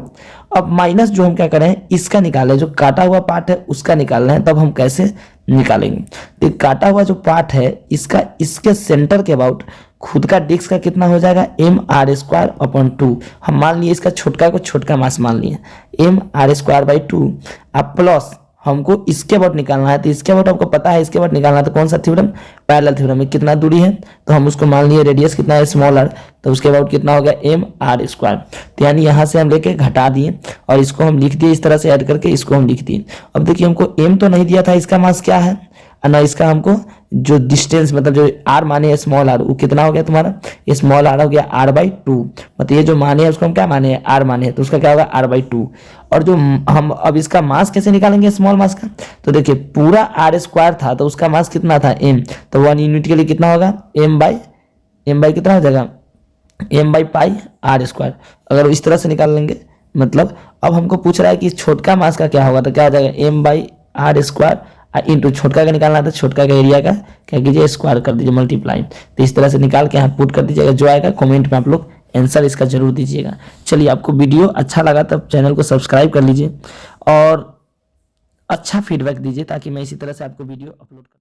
अब माइनस जो हम क्या करें, इसका निकालें, जो काटा हुआ पार्ट है उसका निकालना है, तब हम कैसे निकालेंगे। तो काटा हुआ जो पार्ट है इसका, इसके सेंटर के अबाउट खुद का डिस्क का कितना हो जाएगा, mr²/2। हम मान लिए इसका छोटका को छोटका मास मान लिए, mr²/2। अब प्लस हमको इसके अबाउट निकालना है, तो इसके अबाउट आपको पता है, इसके अबाउट निकालना है तो कौन सा थ्योरम, पैरेलल थ्योरम में कितना दूरी है, तो हम उसको मान लिए रेडियस कितना है स्मॉल r, तो उसके अबाउट कितना हो गया mr²। तो यानी यहाँ से हम लेके घटा दिए और इसको हम लिख दिए, इस तरह से ऐड करके इसको हम लिख दिए। अब देखिए हमको m तो नहीं दिया था, इसका मास क्या है, ना इसका हमको जो डिस्टेंस मतलब जो r माने है स्मॉल r, वो कितना हो गया तुम्हारा, ये स्मॉल r हो गया r/2, मतलब ये जो माने है उसको हम क्या माने हैं, r माने हैं, तो उसका क्या होगा r/2। और जो हम अब इसका मास कैसे निकालेंगे स्मॉल मास का, तो देखिए पूरा r² था तो उसका मास कितना था m, तो 1 यूनिट के लिए कितना होगा m/m कितना हो जाएगा, m/πr²। अगर इस तरह से निकाल लेंगे, मतलब अब हमको पूछ रहा है कि छोटका मास का क्या होगा, तो क्या हो जाएगा m/r² इंटू छोटका का निकालना था, छोटका का एरिया का क्या कीजिए स्क्वायर कर दीजिए, मल्टीप्लाई। तो इस तरह से निकाल के यहाँ पुट कर दीजिएगा, जो आएगा कमेंट में आप लोग आंसर इसका जरूर दीजिएगा। चलिए आपको वीडियो अच्छा लगा तब चैनल को सब्सक्राइब कर लीजिए और अच्छा फीडबैक दीजिए ताकि मैं इसी तरह से आपको वीडियो अपलोड कर